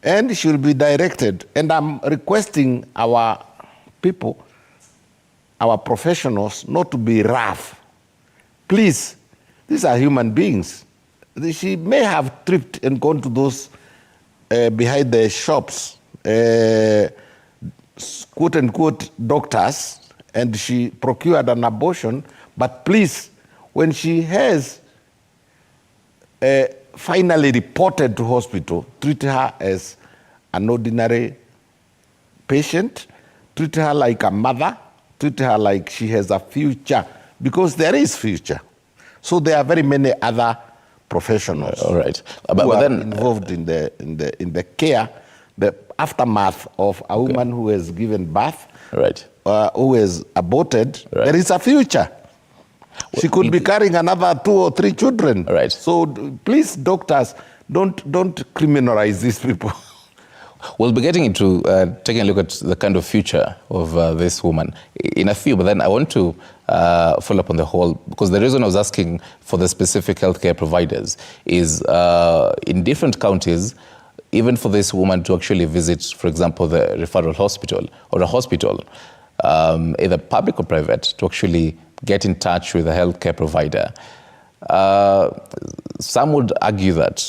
And she will be directed. And I'm requesting our people, our professionals, not to be rough. Please, these are human beings. She may have tripped and gone to those behind the shops, quote-unquote doctors, and she procured an abortion. But please, when she has finally reported to hospital, treat her as an ordinary patient, treat her like a mother, treat her like she has a future, because there is future. So there are very many other professionals all right. who are involved in the care, the aftermath of a woman who has given birth, right, who has aborted. Right. There is a future. She could be carrying another 2 or 3 children. Right. So please, doctors, don't criminalize these people. We'll be getting into taking a look at the kind of future of this woman in a few, but then I want to follow up on the whole, because the reason I was asking for the specific healthcare providers is in different counties, even for this woman to actually visit, for example, the referral hospital or a hospital, either public or private, to actually get in touch with a healthcare provider. Some would argue that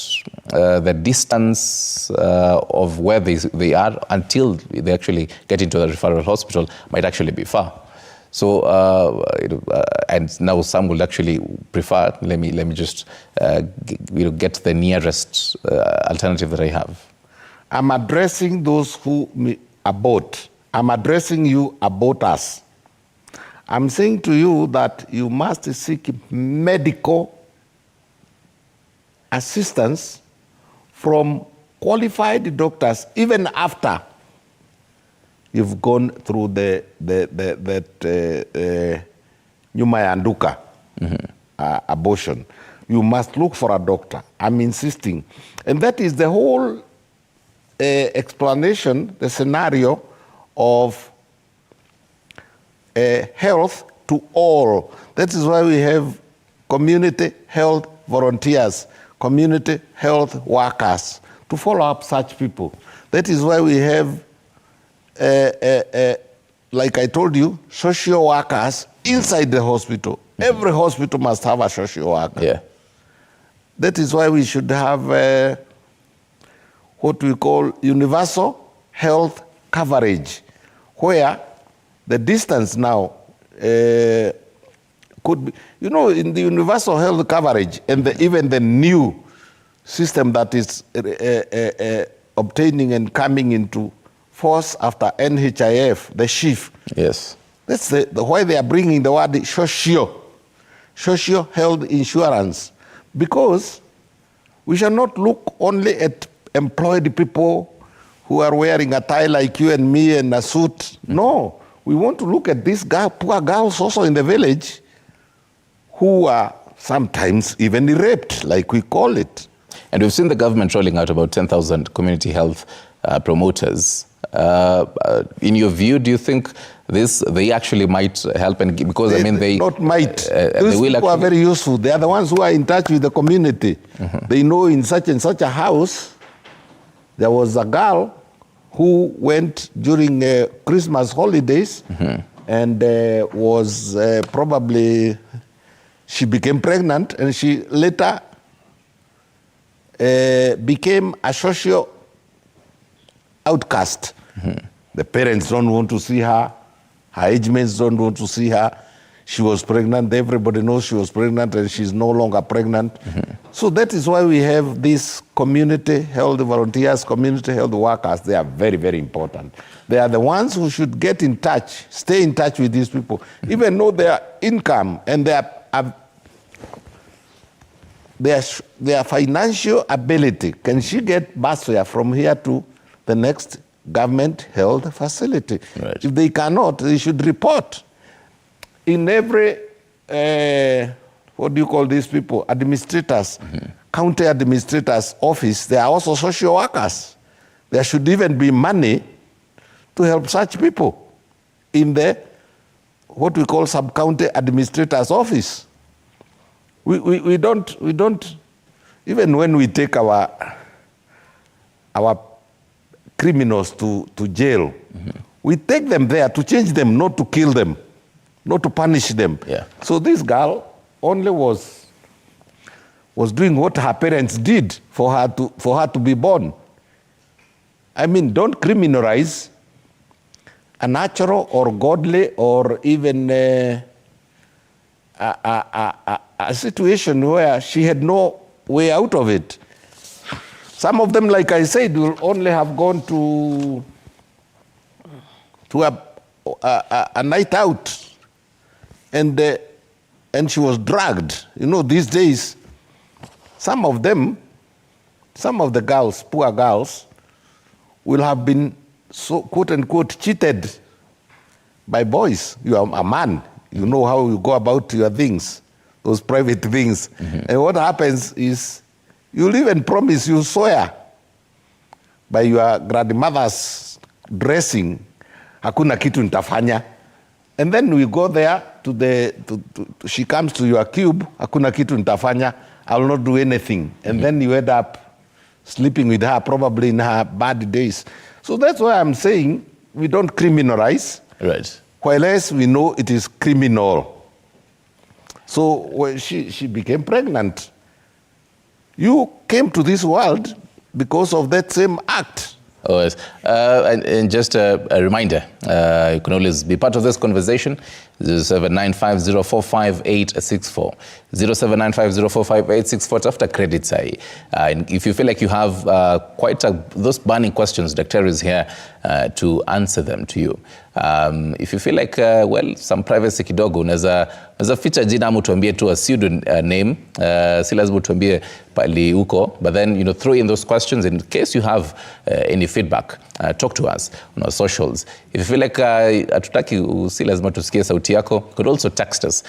the distance of where they are until they actually get into the referral hospital might actually be far. So, and now some will actually prefer, let me just get the nearest alternative that I have. I'm addressing those who abort. I'm addressing you, aborters. I'm saying to you that you must seek medical assistance from qualified doctors, even after you've gone through that nyuma ya nduka abortion. You must look for a doctor. I'm insisting. And that is the whole explanation, the scenario of health to all. That is why we have community health volunteers, community health workers to follow up such people. That is why we have, like I told you, social workers inside the hospital. Every hospital must have a social worker. Yeah. That is why we should have what we call universal health coverage, where the distance now could be, you know, in the universal health coverage and even the new system that is obtaining and coming into force after NHIF, the SHIF. Yes. That's why they are bringing the word social health insurance, because we shall not look only at employed people who are wearing a tie like you and me and a suit. No, we want to look at these poor girls also in the village who are sometimes even raped, like we call it. And we've seen the government rolling out about 10,000 community health promoters. In your view, do you think they actually might help? And because they not might. These people are very useful. They are the ones who are in touch with the community. They know in such and such a house there was a girl who went during Christmas holidays and was probably, she became pregnant, and she later became a social outcast. The parents don't want to see her. Her age mates don't want to see her. She was pregnant. Everybody knows she was pregnant, and she's no longer pregnant. So that is why we have these community health volunteers, community health workers. They are very, very important. They are the ones who should get in touch, stay in touch with these people, even know their income and their financial ability. Can she get bus fare from here to the next government health facility? Right. If they cannot, they should report. In every, what do you call these people? Administrators, county administrators' office, they are also social workers. There should even be money to help such people in the, what we call sub-county administrator's office. We don't, even when we take our criminals to jail, we take them there to change them, not to kill them, not to punish them. Yeah. So this girl only was doing what her parents did for her to be born. I mean, don't criminalize a natural or godly or even a situation where she had no way out of it. Some of them, like I said, will only have gone to a night out, and she was dragged. You know, these days, some of the girls, poor girls, will have been so quote unquote cheated by boys. You are a man, you know how you go about your things, those private things. And what happens is, you'll even promise, you swear by your grandmother's dressing, hakuna kitu nitafanya. And then we go there she comes to your cube, hakuna kitu nitafanya, I will not do anything. And then you end up sleeping with her, probably in her bad days. So that's why I'm saying we don't criminalize. Right. While else we know it is criminal. So when she became pregnant. You came to this world because of that same act. Oh, yes. And just a reminder, you can always be part of this conversation 0795045864. 0795045864. After credit, and if you feel like you have those burning questions, Dr. is here to answer them to you. If you feel like, some privacy kidogo, unaweza ficha jina ama tuambie tu a pseudo name, si lazima tuambie pali uko, but then, throw in those questions in case you have any feedback. Talk to us on our socials. If you feel like hatutaki si lazima tusikie sauti yako, you could also text us.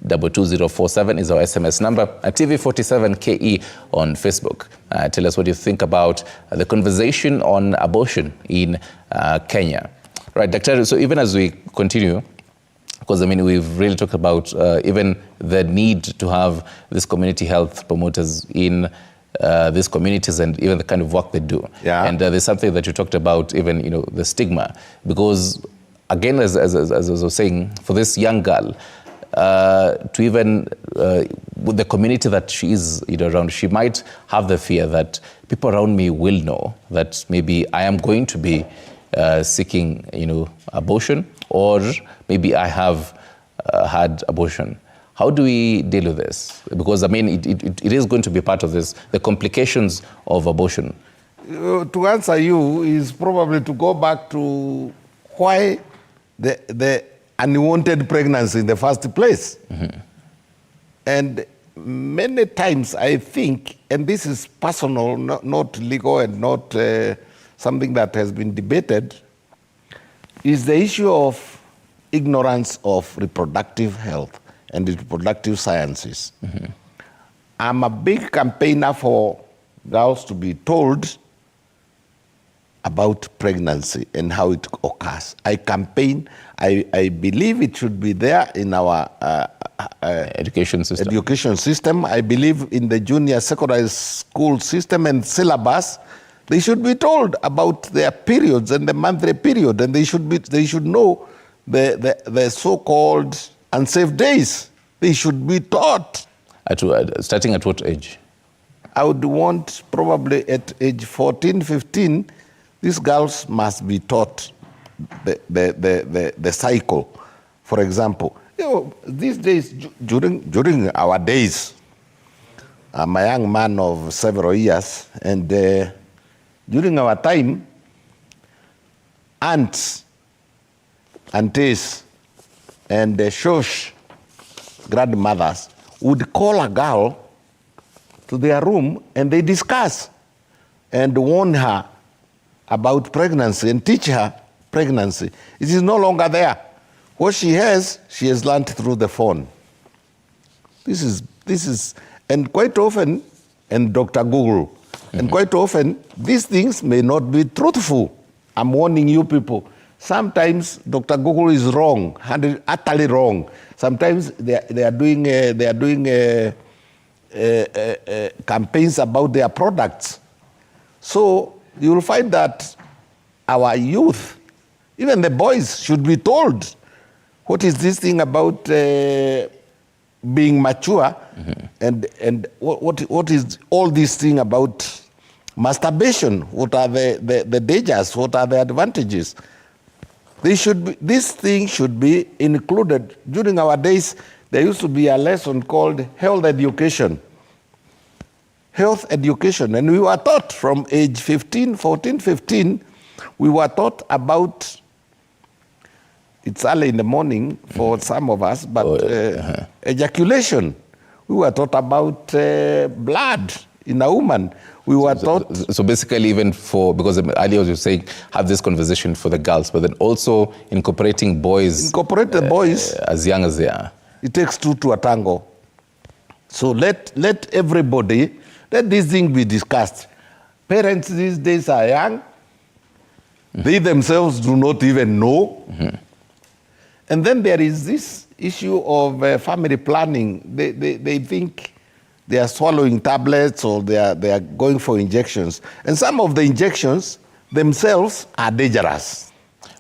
22047 is our SMS number. TV47KE on Facebook. Tell us what you think about the conversation on abortion in Kenya. Right, Dr. So even as we continue, because we've really talked about even the need to have these community health promoters in these communities and even the kind of work they do. Yeah. And there's something that you talked about, even the stigma, because again, as I was saying, for this young girl, to even with the community that she is around, she might have the fear that people around me will know that maybe I am going to be seeking abortion, or maybe I have had abortion. How do we deal with this? Because it is going to be part of this, the complications of abortion. To answer you is probably to go back to why the unwanted pregnancy in the first place. Mm-hmm. And many times I think, and this is personal, not legal and not something that has been debated, is the issue of ignorance of reproductive health and reproductive sciences. Mm-hmm. I'm a big campaigner for girls to be told about pregnancy and how it occurs. I campaign, I believe it should be there in our education system. I believe in the junior secondary school system and syllabus, they should be told about their periods and the monthly period, and they should know the so-called unsafe days. They should be taught. Starting at what age? I would want probably at age 14, 15, these girls must be taught the cycle. For example, these days, during our days, I'm a young man of several years, and during our time, aunties, and shosh grandmothers would call a girl to their room, and they discuss and warn her about pregnancy and teach her pregnancy. It is no longer there. What she has learned through the phone. This is, and quite often, and Dr. Google, mm-hmm. and quite often, these things may not be truthful. I'm warning you people. Sometimes Dr. Google is wrong, utterly wrong. Sometimes they are doing campaigns about their products. So you will find that our youth, even the boys, should be told what is this thing about being mature, mm-hmm. and what is all this thing about masturbation? What are the dangers? What are the advantages? This thing should be included. During our days, there used to be a lesson called health education. Health education, and we were taught from age 14, 15, we were taught about, it's early in the morning for some of us, but ejaculation. We were taught about blood in a woman. We were taught... So basically, even because earlier you were saying, have this conversation for the girls, but then also incorporating boys. Incorporate the boys. As young as they are. It takes two to a tango. So let everybody... Let this thing be discussed. Parents these days are young. Mm-hmm. They themselves do not even know. Mm-hmm. And then there is this issue of family planning. They think they are swallowing tablets or they are going for injections. And some of the injections themselves are dangerous.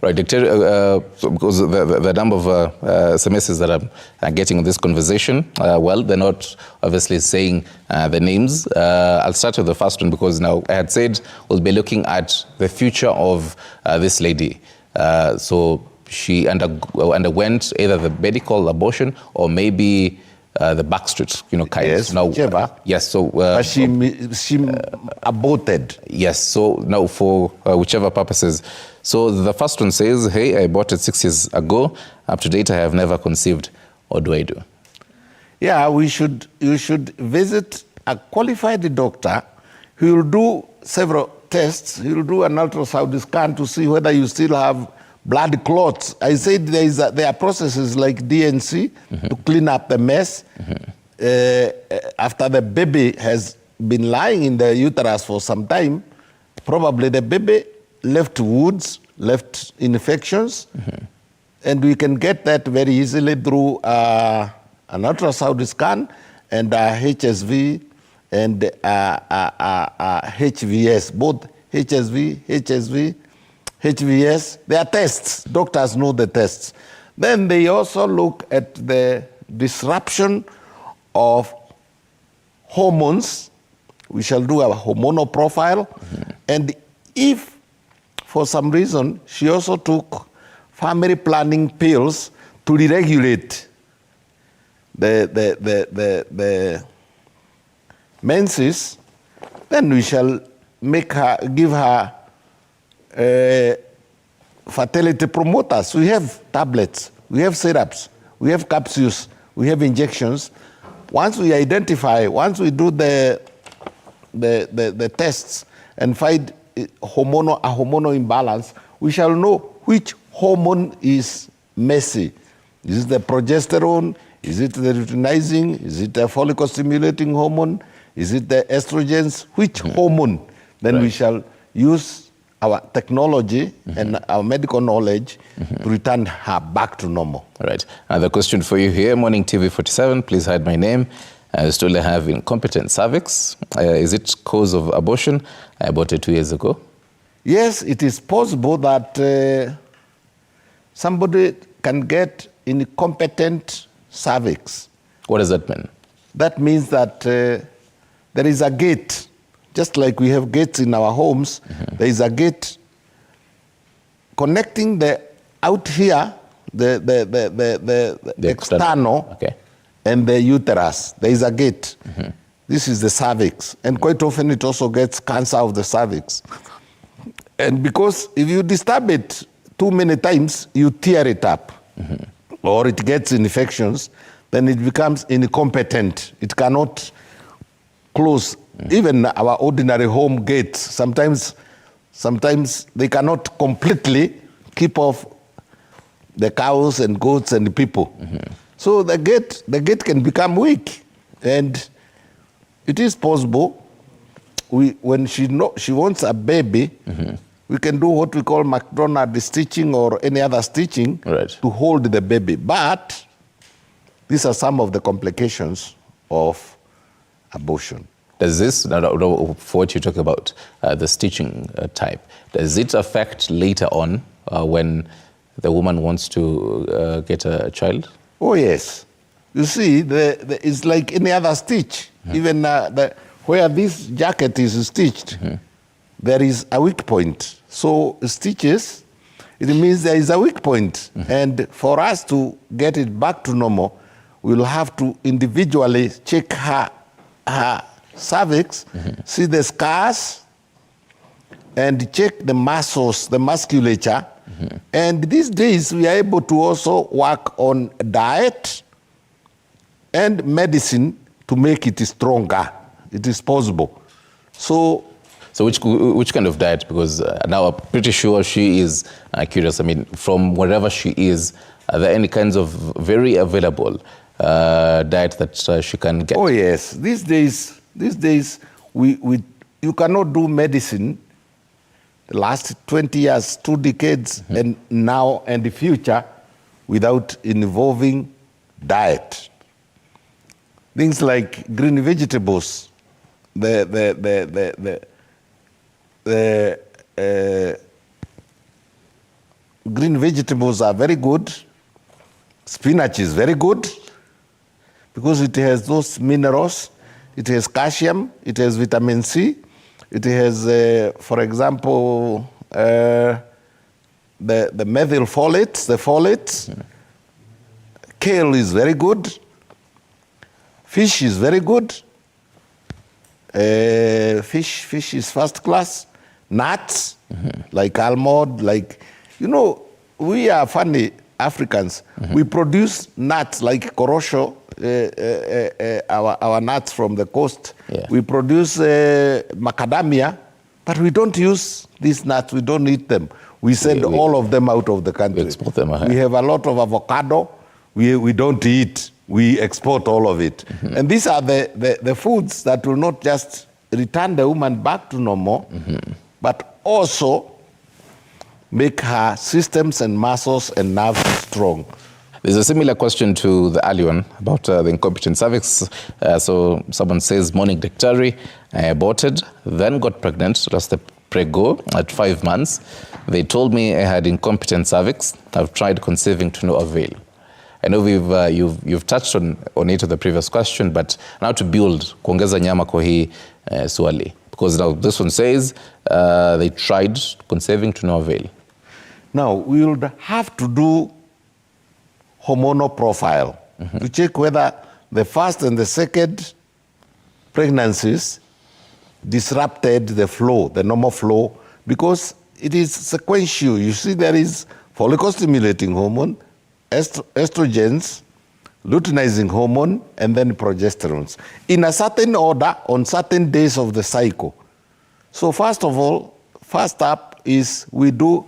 Right, Doctor, because the number of SMSs that I'm getting on this conversation, they're not obviously saying the names. I'll start with the first one because now I had said we'll be looking at the future of this lady. So she underwent either the medical abortion or maybe the backstreet, kind. Yes, now, whichever. Yes, so... but she aborted. Yes, so now for whichever purposes. So the first one says, hey, I aborted 6 years ago. Up to date, I have never conceived. What do I do? Yeah, you should visit a qualified doctor who will do several tests. He will do an ultrasound scan to see whether you still have blood clots. I said there are processes like DNC to clean up the mess. After the baby has been lying in the uterus for some time, probably the baby left wounds, left infections, and we can get that very easily through an ultrasound scan and HSV and HVS, both HVS, they are tests. Doctors know the tests. Then they also look at the disruption of hormones. We shall do a hormonal profile. And if, for some reason, she also took family planning pills to deregulate the menses, then we shall give her fertility promoters. We have tablets, we have syrups, we have capsules, we have injections. Once we do the tests and find a hormonal imbalance, we shall know which hormone is messy. Is it the progesterone? Is it the luteinizing? Is it the follicle stimulating hormone? Is it the estrogens? Which hormone? Then we shall use our technology and our medical knowledge to return her back to normal. All right. Another question for you here, Morning TV 47. Please hide my name. I still have incompetent cervix. Is it cause of abortion? I aborted 2 years ago. Yes, it is possible that somebody can get incompetent cervix. What does that mean? That means that there is a gate. Just like we have gates in our homes, there is a gate connecting the out here, the external, and the uterus. There is a gate. This is the cervix. And quite often it also gets cancer of the cervix. And because if you disturb it too many times, you tear it up. Or it gets infections, then it becomes incompetent. It cannot close. Even our ordinary home gates, sometimes they cannot completely keep off the cows and goats and the people. So the gate can become weak, and it is possible. When she wants a baby, we can do what we call McDonald stitching or any other stitching to hold the baby. But these are some of the complications of abortion. Does this, for what you talk about, the stitching type, does it affect later on when the woman wants to get a child? Oh, yes. You see, it's like any other stitch. Even where this jacket is stitched, there is a weak point. So stitches, it means there is a weak point. And for us to get it back to normal, we'll have to individually check her cervix, see the scars, and check the muscles, the musculature. And these days, we are able to also work on diet and medicine to make it stronger. It is possible. So which kind of diet? Because now I'm pretty sure she is curious. I mean, from wherever she is, are there any kinds of very available diet that she can get? Oh, yes. These days, you cannot do medicine the last 20 years, 2 decades, and now and the future without involving diet. Things like green vegetables, green vegetables are very good. Spinach is very good because it has those minerals. It has calcium, it has vitamin C, it has, for example, the methyl folates, the folates. Kale is very good. Fish is very good. Fish is first class. Nuts, like almond, like, you know, we are funny Africans. We produce nuts like korosho, our nuts from the coast. Yeah. We produce macadamia, but we don't use these nuts. We don't eat them. We send all of them out of the country. We export them. We have a lot of avocado. We don't eat. We export all of it. And these are the foods that will not just return the woman back to normal, but also make her systems and muscles and nerves strong. There's a similar question to the earlier one about the incompetent cervix. So someone says, morning daktari, I aborted, then got pregnant, that's the prego, at 5 months. They told me I had incompetent cervix. I've tried conceiving to no avail. I know you've touched on it in the previous question, but now to build kuongeza nyama kwa hii swali, because now this one says they tried conceiving to no avail. Now we would have to do hormonal profile to check whether the first and the second pregnancies disrupted the flow, the normal flow, because it is sequential. You see, there is follicle-stimulating hormone, estrogens, luteinizing hormone, and then progesterones in a certain order on certain days of the cycle. So first of all, first up is we do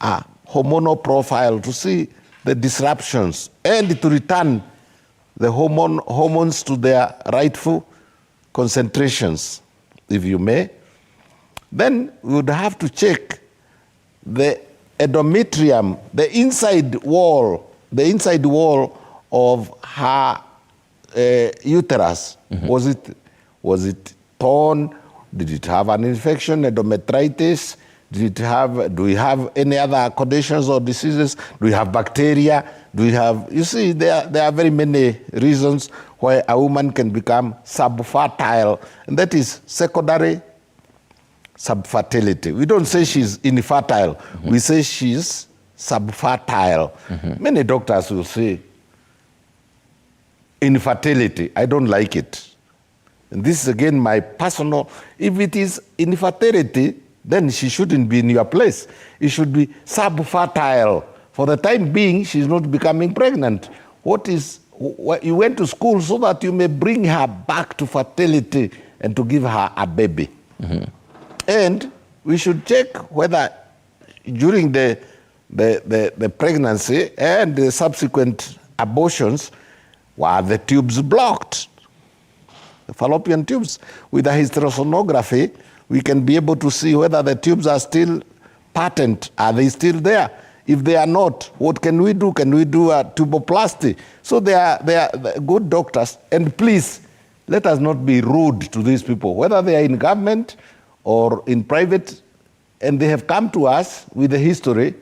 a hormonal profile to see the disruptions and to return the hormones to their rightful concentrations, if you may. Then we would have to check the endometrium, the inside wall of her uterus. Was it torn? Did it have an infection, endometritis? Do we have any other conditions or diseases? Do we have bacteria? Do we have, you see, there are very many reasons why a woman can become subfertile, and that is secondary subfertility. We don't say she's infertile, we say she's subfertile. Many doctors will say infertility. I don't like it. And this is again my personal, if it is infertility, then she shouldn't be in your place. It should be subfertile. For the time being, she's not becoming pregnant. You went to school so that you may bring her back to fertility and to give her a baby. And we should check whether during the pregnancy and the subsequent abortions, were the tubes blocked, the fallopian tubes. With a hysterosonography, we can be able to see whether the tubes are still patent. Are they still there? If they are not, what can we do? Can we do a tuboplasty? So they are good doctors. And please, let us not be rude to these people, whether they are in government or in private, and they have come to us with a history,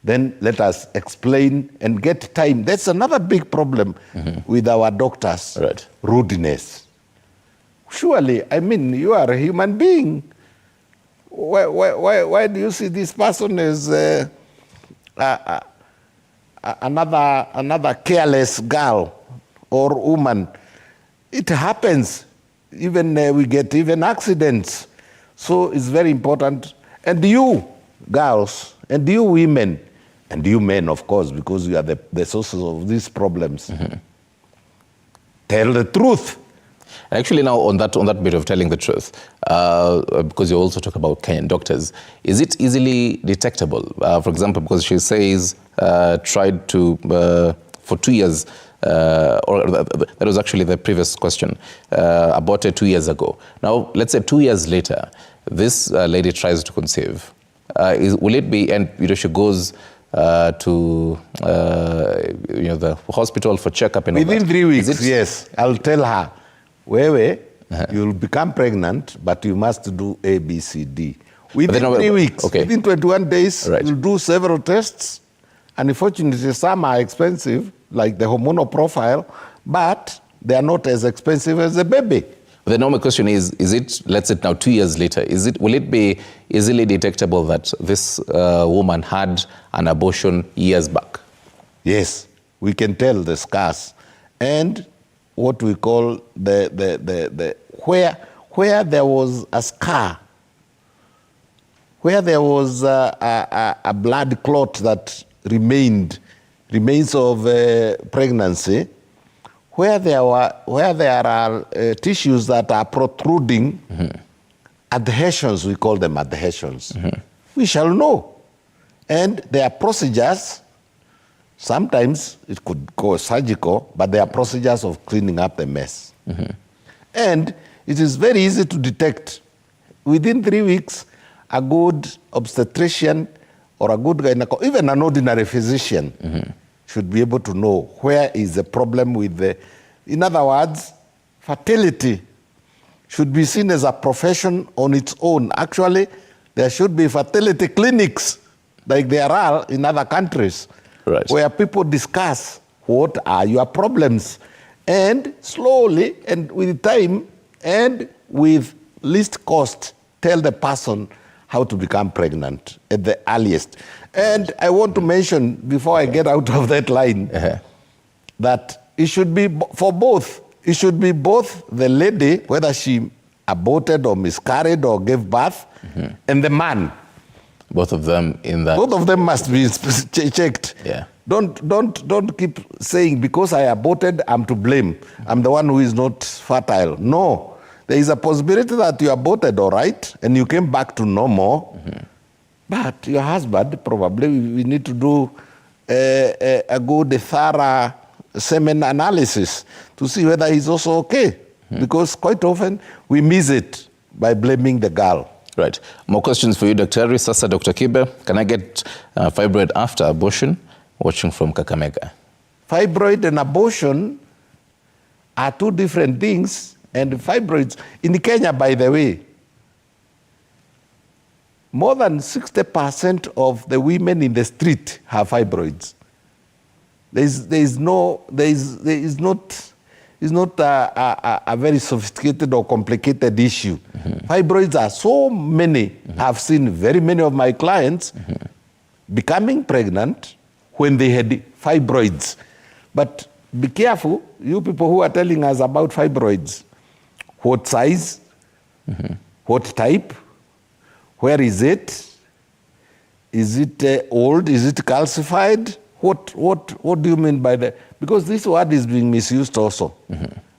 then let us explain and get time. That's another big problem with our doctors, rudeness. Surely, I mean, you are a human being. Why do you see this person as another careless girl or woman? It happens. Even we get even accidents. So it's very important. And you girls, and you women, and you men, of course, because you are the sources of these problems. Tell the truth. Actually, now on that bit of telling the truth, because you also talk about Kenyan doctors, is it easily detectable? For example, because she says tried to for 2 years, or that was actually the previous question, aborted 2 years ago. Now, let's say 2 years later, this lady tries to conceive. Will it be, and she goes to the hospital for checkup and within all that. 3 weeks? Yes, I'll tell her. Wewe, you'll become pregnant, but you must do A, B, C, D. Within 3 weeks, within 21 days, you'll do several tests. And unfortunately, some are expensive, like the hormonal profile, but they are not as expensive as the baby. The normal question is it, let's say now 2 years later, will it be easily detectable that this woman had an abortion years back? Yes, we can tell the scars and what we call where there was a scar, where there was a blood clot that remains of pregnancy, where there are tissues that are protruding, adhesions, we call them adhesions. We shall know. And there are procedures. Sometimes it could go surgical, but there are procedures of cleaning up the mess. And it is very easy to detect. Within 3 weeks, a good obstetrician or a good gynecologist, even an ordinary physician, should be able to know where is the problem with the... In other words, fertility should be seen as a profession on its own. Actually, there should be fertility clinics like there are in other countries, right, where people discuss what are your problems, and slowly and with time and with least cost tell the person how to become pregnant at the earliest. And I want to mention, before I get out of that line, that it should be for both. It should be both the lady, whether she aborted or miscarried or gave birth, and the man. Both of them in that. Both of them must be checked. Yeah. Don't keep saying, because I aborted, I'm to blame. I'm the one who is not fertile. No. There is a possibility that you aborted, all right, and you came back to normal. But your husband, probably, we need to do a good, thorough semen analysis to see whether he's also okay. Because quite often, we miss it by blaming the girl. Right. More questions for you, Dr. Sasa, Dr. Kibe. Can I get fibroid after abortion? Watching from Kakamega. Fibroid and abortion are two different things. And fibroids, in Kenya, by the way, more than 60% of the women in the street have fibroids. It's not a very sophisticated or complicated issue. Fibroids are so many. I've seen very many of my clients becoming pregnant when they had fibroids. But be careful, you people who are telling us about fibroids. What size? What type? Where is it? Is it old? Is it calcified? What do you mean by that? Because this word is being misused also.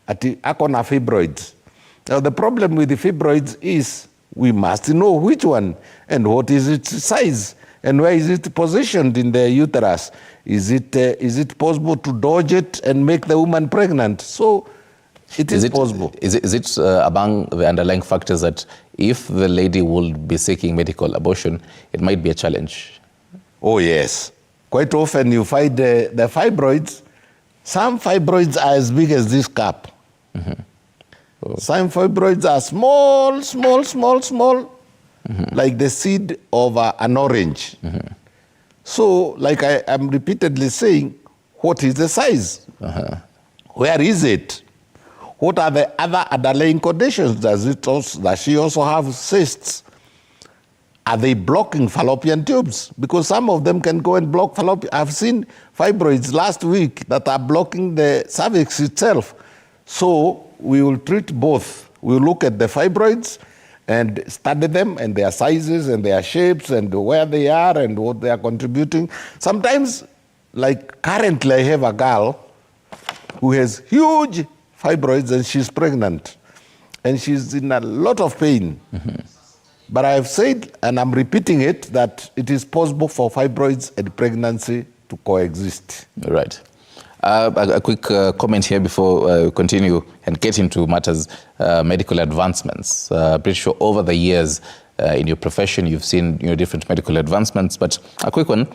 Akona fibroids. Now the problem with the fibroids is we must know which one and what is its size and where is it positioned in the uterus. Is it possible to dodge it and make the woman pregnant? So it is possible. Is it among the underlying factors that if the lady will be seeking medical abortion, it might be a challenge? Oh, yes. Quite often you find the fibroids. Some fibroids are as big as this cup. Some fibroids are small, like the seed of an orange. So, like I am repeatedly saying, what is the size? Where is it? What are the other underlying conditions? Does she also have cysts? Are they blocking fallopian tubes? Because some of them can go and block fallopian. I've seen fibroids last week that are blocking the cervix itself. So we will treat both. We'll look at the fibroids and study them and their sizes and their shapes and where they are and what they are contributing. Sometimes, like currently I have a girl who has huge fibroids and she's pregnant and she's in a lot of pain. But I have said, and I'm repeating it, that it is possible for fibroids and pregnancy to coexist. Right. A quick comment here before we continue and get into matters, medical advancements. Pretty sure over the years in your profession you've seen different medical advancements, but a quick one.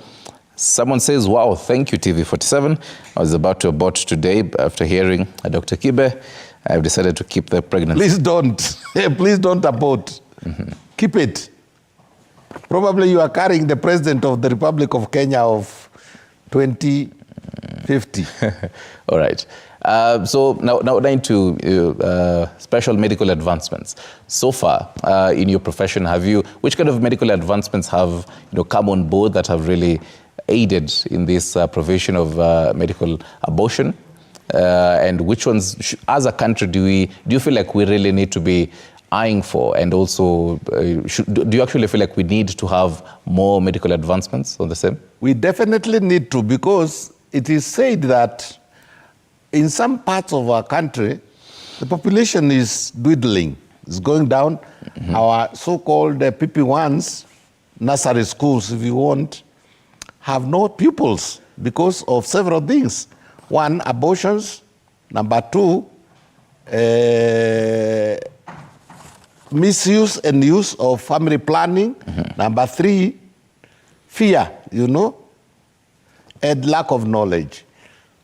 Someone says, wow, thank you, TV47. I was about to abort today after hearing Dr. Kibe. I've decided to keep the pregnancy. Please don't. Please don't abort. Keep it. Probably you are carrying the president of the Republic of Kenya of 20 50. All right. So now into special medical advancements. So far in your profession, which kind of medical advancements have come on board that have really aided in this provision of medical abortion? And which ones, as a country, do you feel like we really need to be eyeing for? And also, do you actually feel like we need to have more medical advancements on the same? We definitely need to, because it is said that in some parts of our country, the population is dwindling. It's going down. Mm-hmm. Our so-called PP1s, nursery schools, if you want, have no pupils because of several things. One, abortions. Number two, misuse and use of family planning. Mm-hmm. Number three, fear, and lack of knowledge.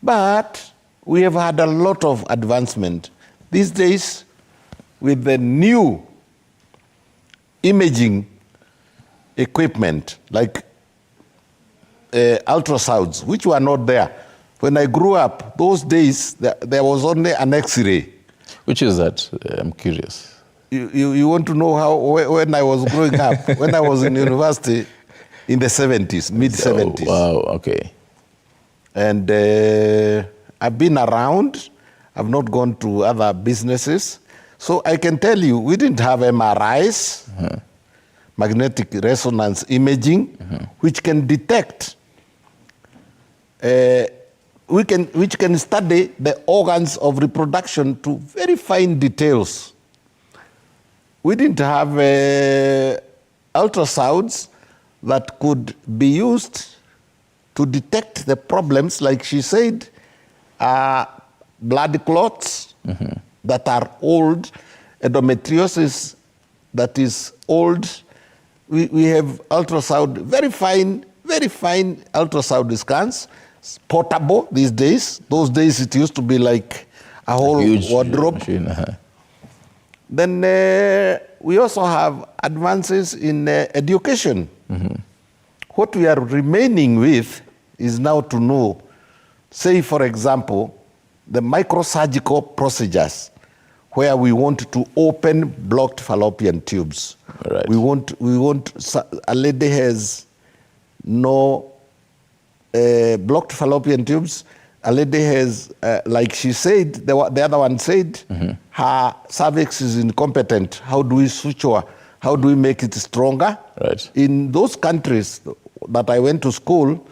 But we have had a lot of advancement. These days, with the new imaging equipment, like ultrasounds, which were not there. When I grew up, those days, there was only an X-ray. Which is that? I'm curious. You want to know how, when I was growing up, when I was in university in the 70s, mid-70s. Oh, wow, okay. And I've been around. I've not gone to other businesses. So I can tell you, we didn't have MRIs, magnetic resonance imaging, which can detect, which can study the organs of reproduction to very fine details. We didn't have ultrasounds that could be used to detect the problems, like she said, blood clots that are old, endometriosis that is old. We have ultrasound, very fine ultrasound scans, portable these days. Those days it used to be like a whole huge wardrobe. Machine. Then we also have advances in education. What we are remaining with is now to know, say for example, the microsurgical procedures where we want to open blocked fallopian tubes. Right. We want a lady has no blocked fallopian tubes. A lady has, like she said, the other one said, her cervix is incompetent. How do we suture? How do we make it stronger? Right. In those countries that I went to school,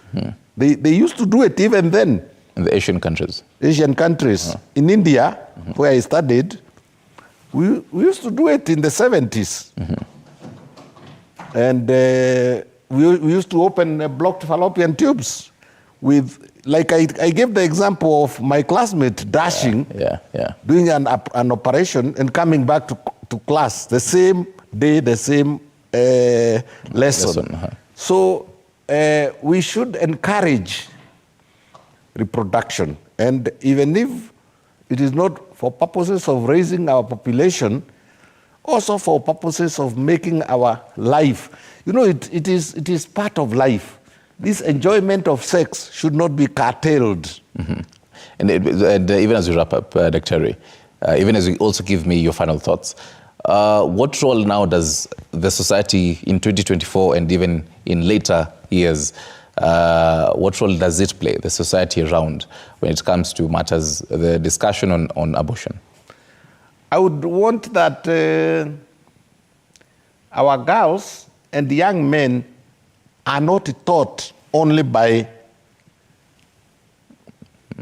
they used to do it even then. In the Asian countries? Asian countries. In India, where I studied, we used to do it in the 70s. And we used to open blocked fallopian tubes with, like I gave the example of my classmate dashing, doing an operation and coming back to class the same day, the same lesson. So we should encourage reproduction. And even if it is not for purposes of raising our population, also for purposes of making our life. It is part of life. This enjoyment of sex should not be curtailed. And even as we wrap up, Dr. Terry, even as you also give me your final thoughts, what role now does the society in 2024 and even in later years, what role does it play, the society around, when it comes to matters, the discussion on abortion? I would want that our girls and young men are not taught only by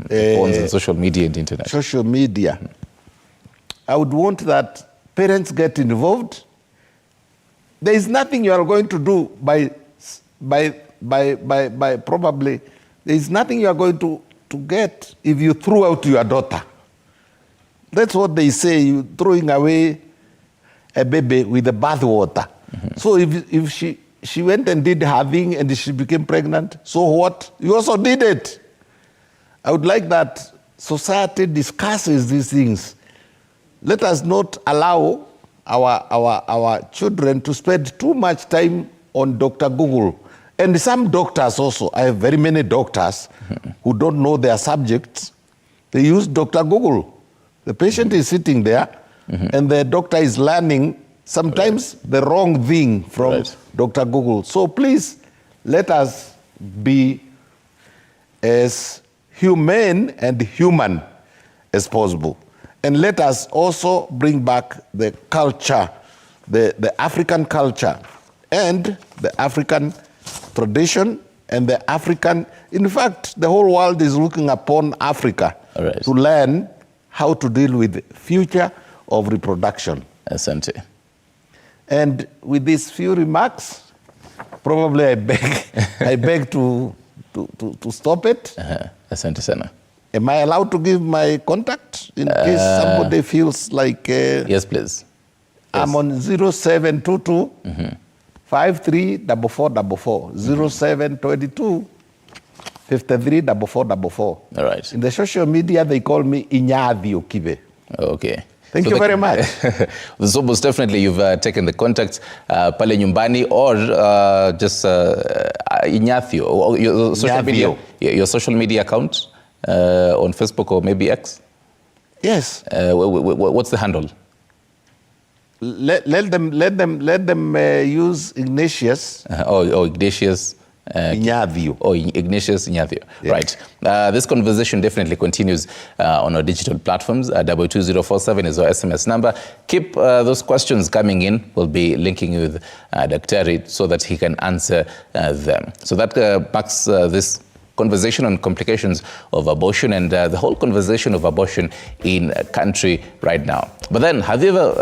phones and social media and internet. Social media. I would want that parents get involved. There is nothing you are going to do by probably, there is nothing you are going to get if you throw out your daughter. That's what they say, you throwing away a baby with the bath water. So if she went and did her thing and she became pregnant, so what? You also did it. I would like that society discusses these things. Let us not allow our children to spend too much time on Dr. Google And some doctors also, I have very many doctors who don't know their subjects. They use Dr. Google. The patient is sitting there and the doctor is learning sometimes the wrong thing from Dr. Google. So please, let us be as humane and human as possible. And let us also bring back the culture, the African culture and the African tradition and the African, in fact, the whole world is looking upon Africa to learn how to deal with the future of reproduction. Asante. And with these few remarks, probably I beg to stop it. Asante sana. Am I allowed to give my contact in case somebody feels like... yes, please. I'm on 0722 534444, 0722 534444. All right. In the social media, they call me Inyadhi Okibe. Okay. Thank you very much. So most definitely you've taken the contact pale nyumbani or just Ignacio, or your social media account on Facebook or maybe X? Yes. What's the handle? Let them use Ignatius. Ignatius. Ignatio. Ignatius Ignatio. Yeah. Right. This conversation definitely continues on our digital platforms. 22047 is our SMS number. Keep those questions coming in. We'll be linking you with Daktari so that he can answer them. So that marks this conversation on complications of abortion and the whole conversation of abortion in country right now. But then, have you ever...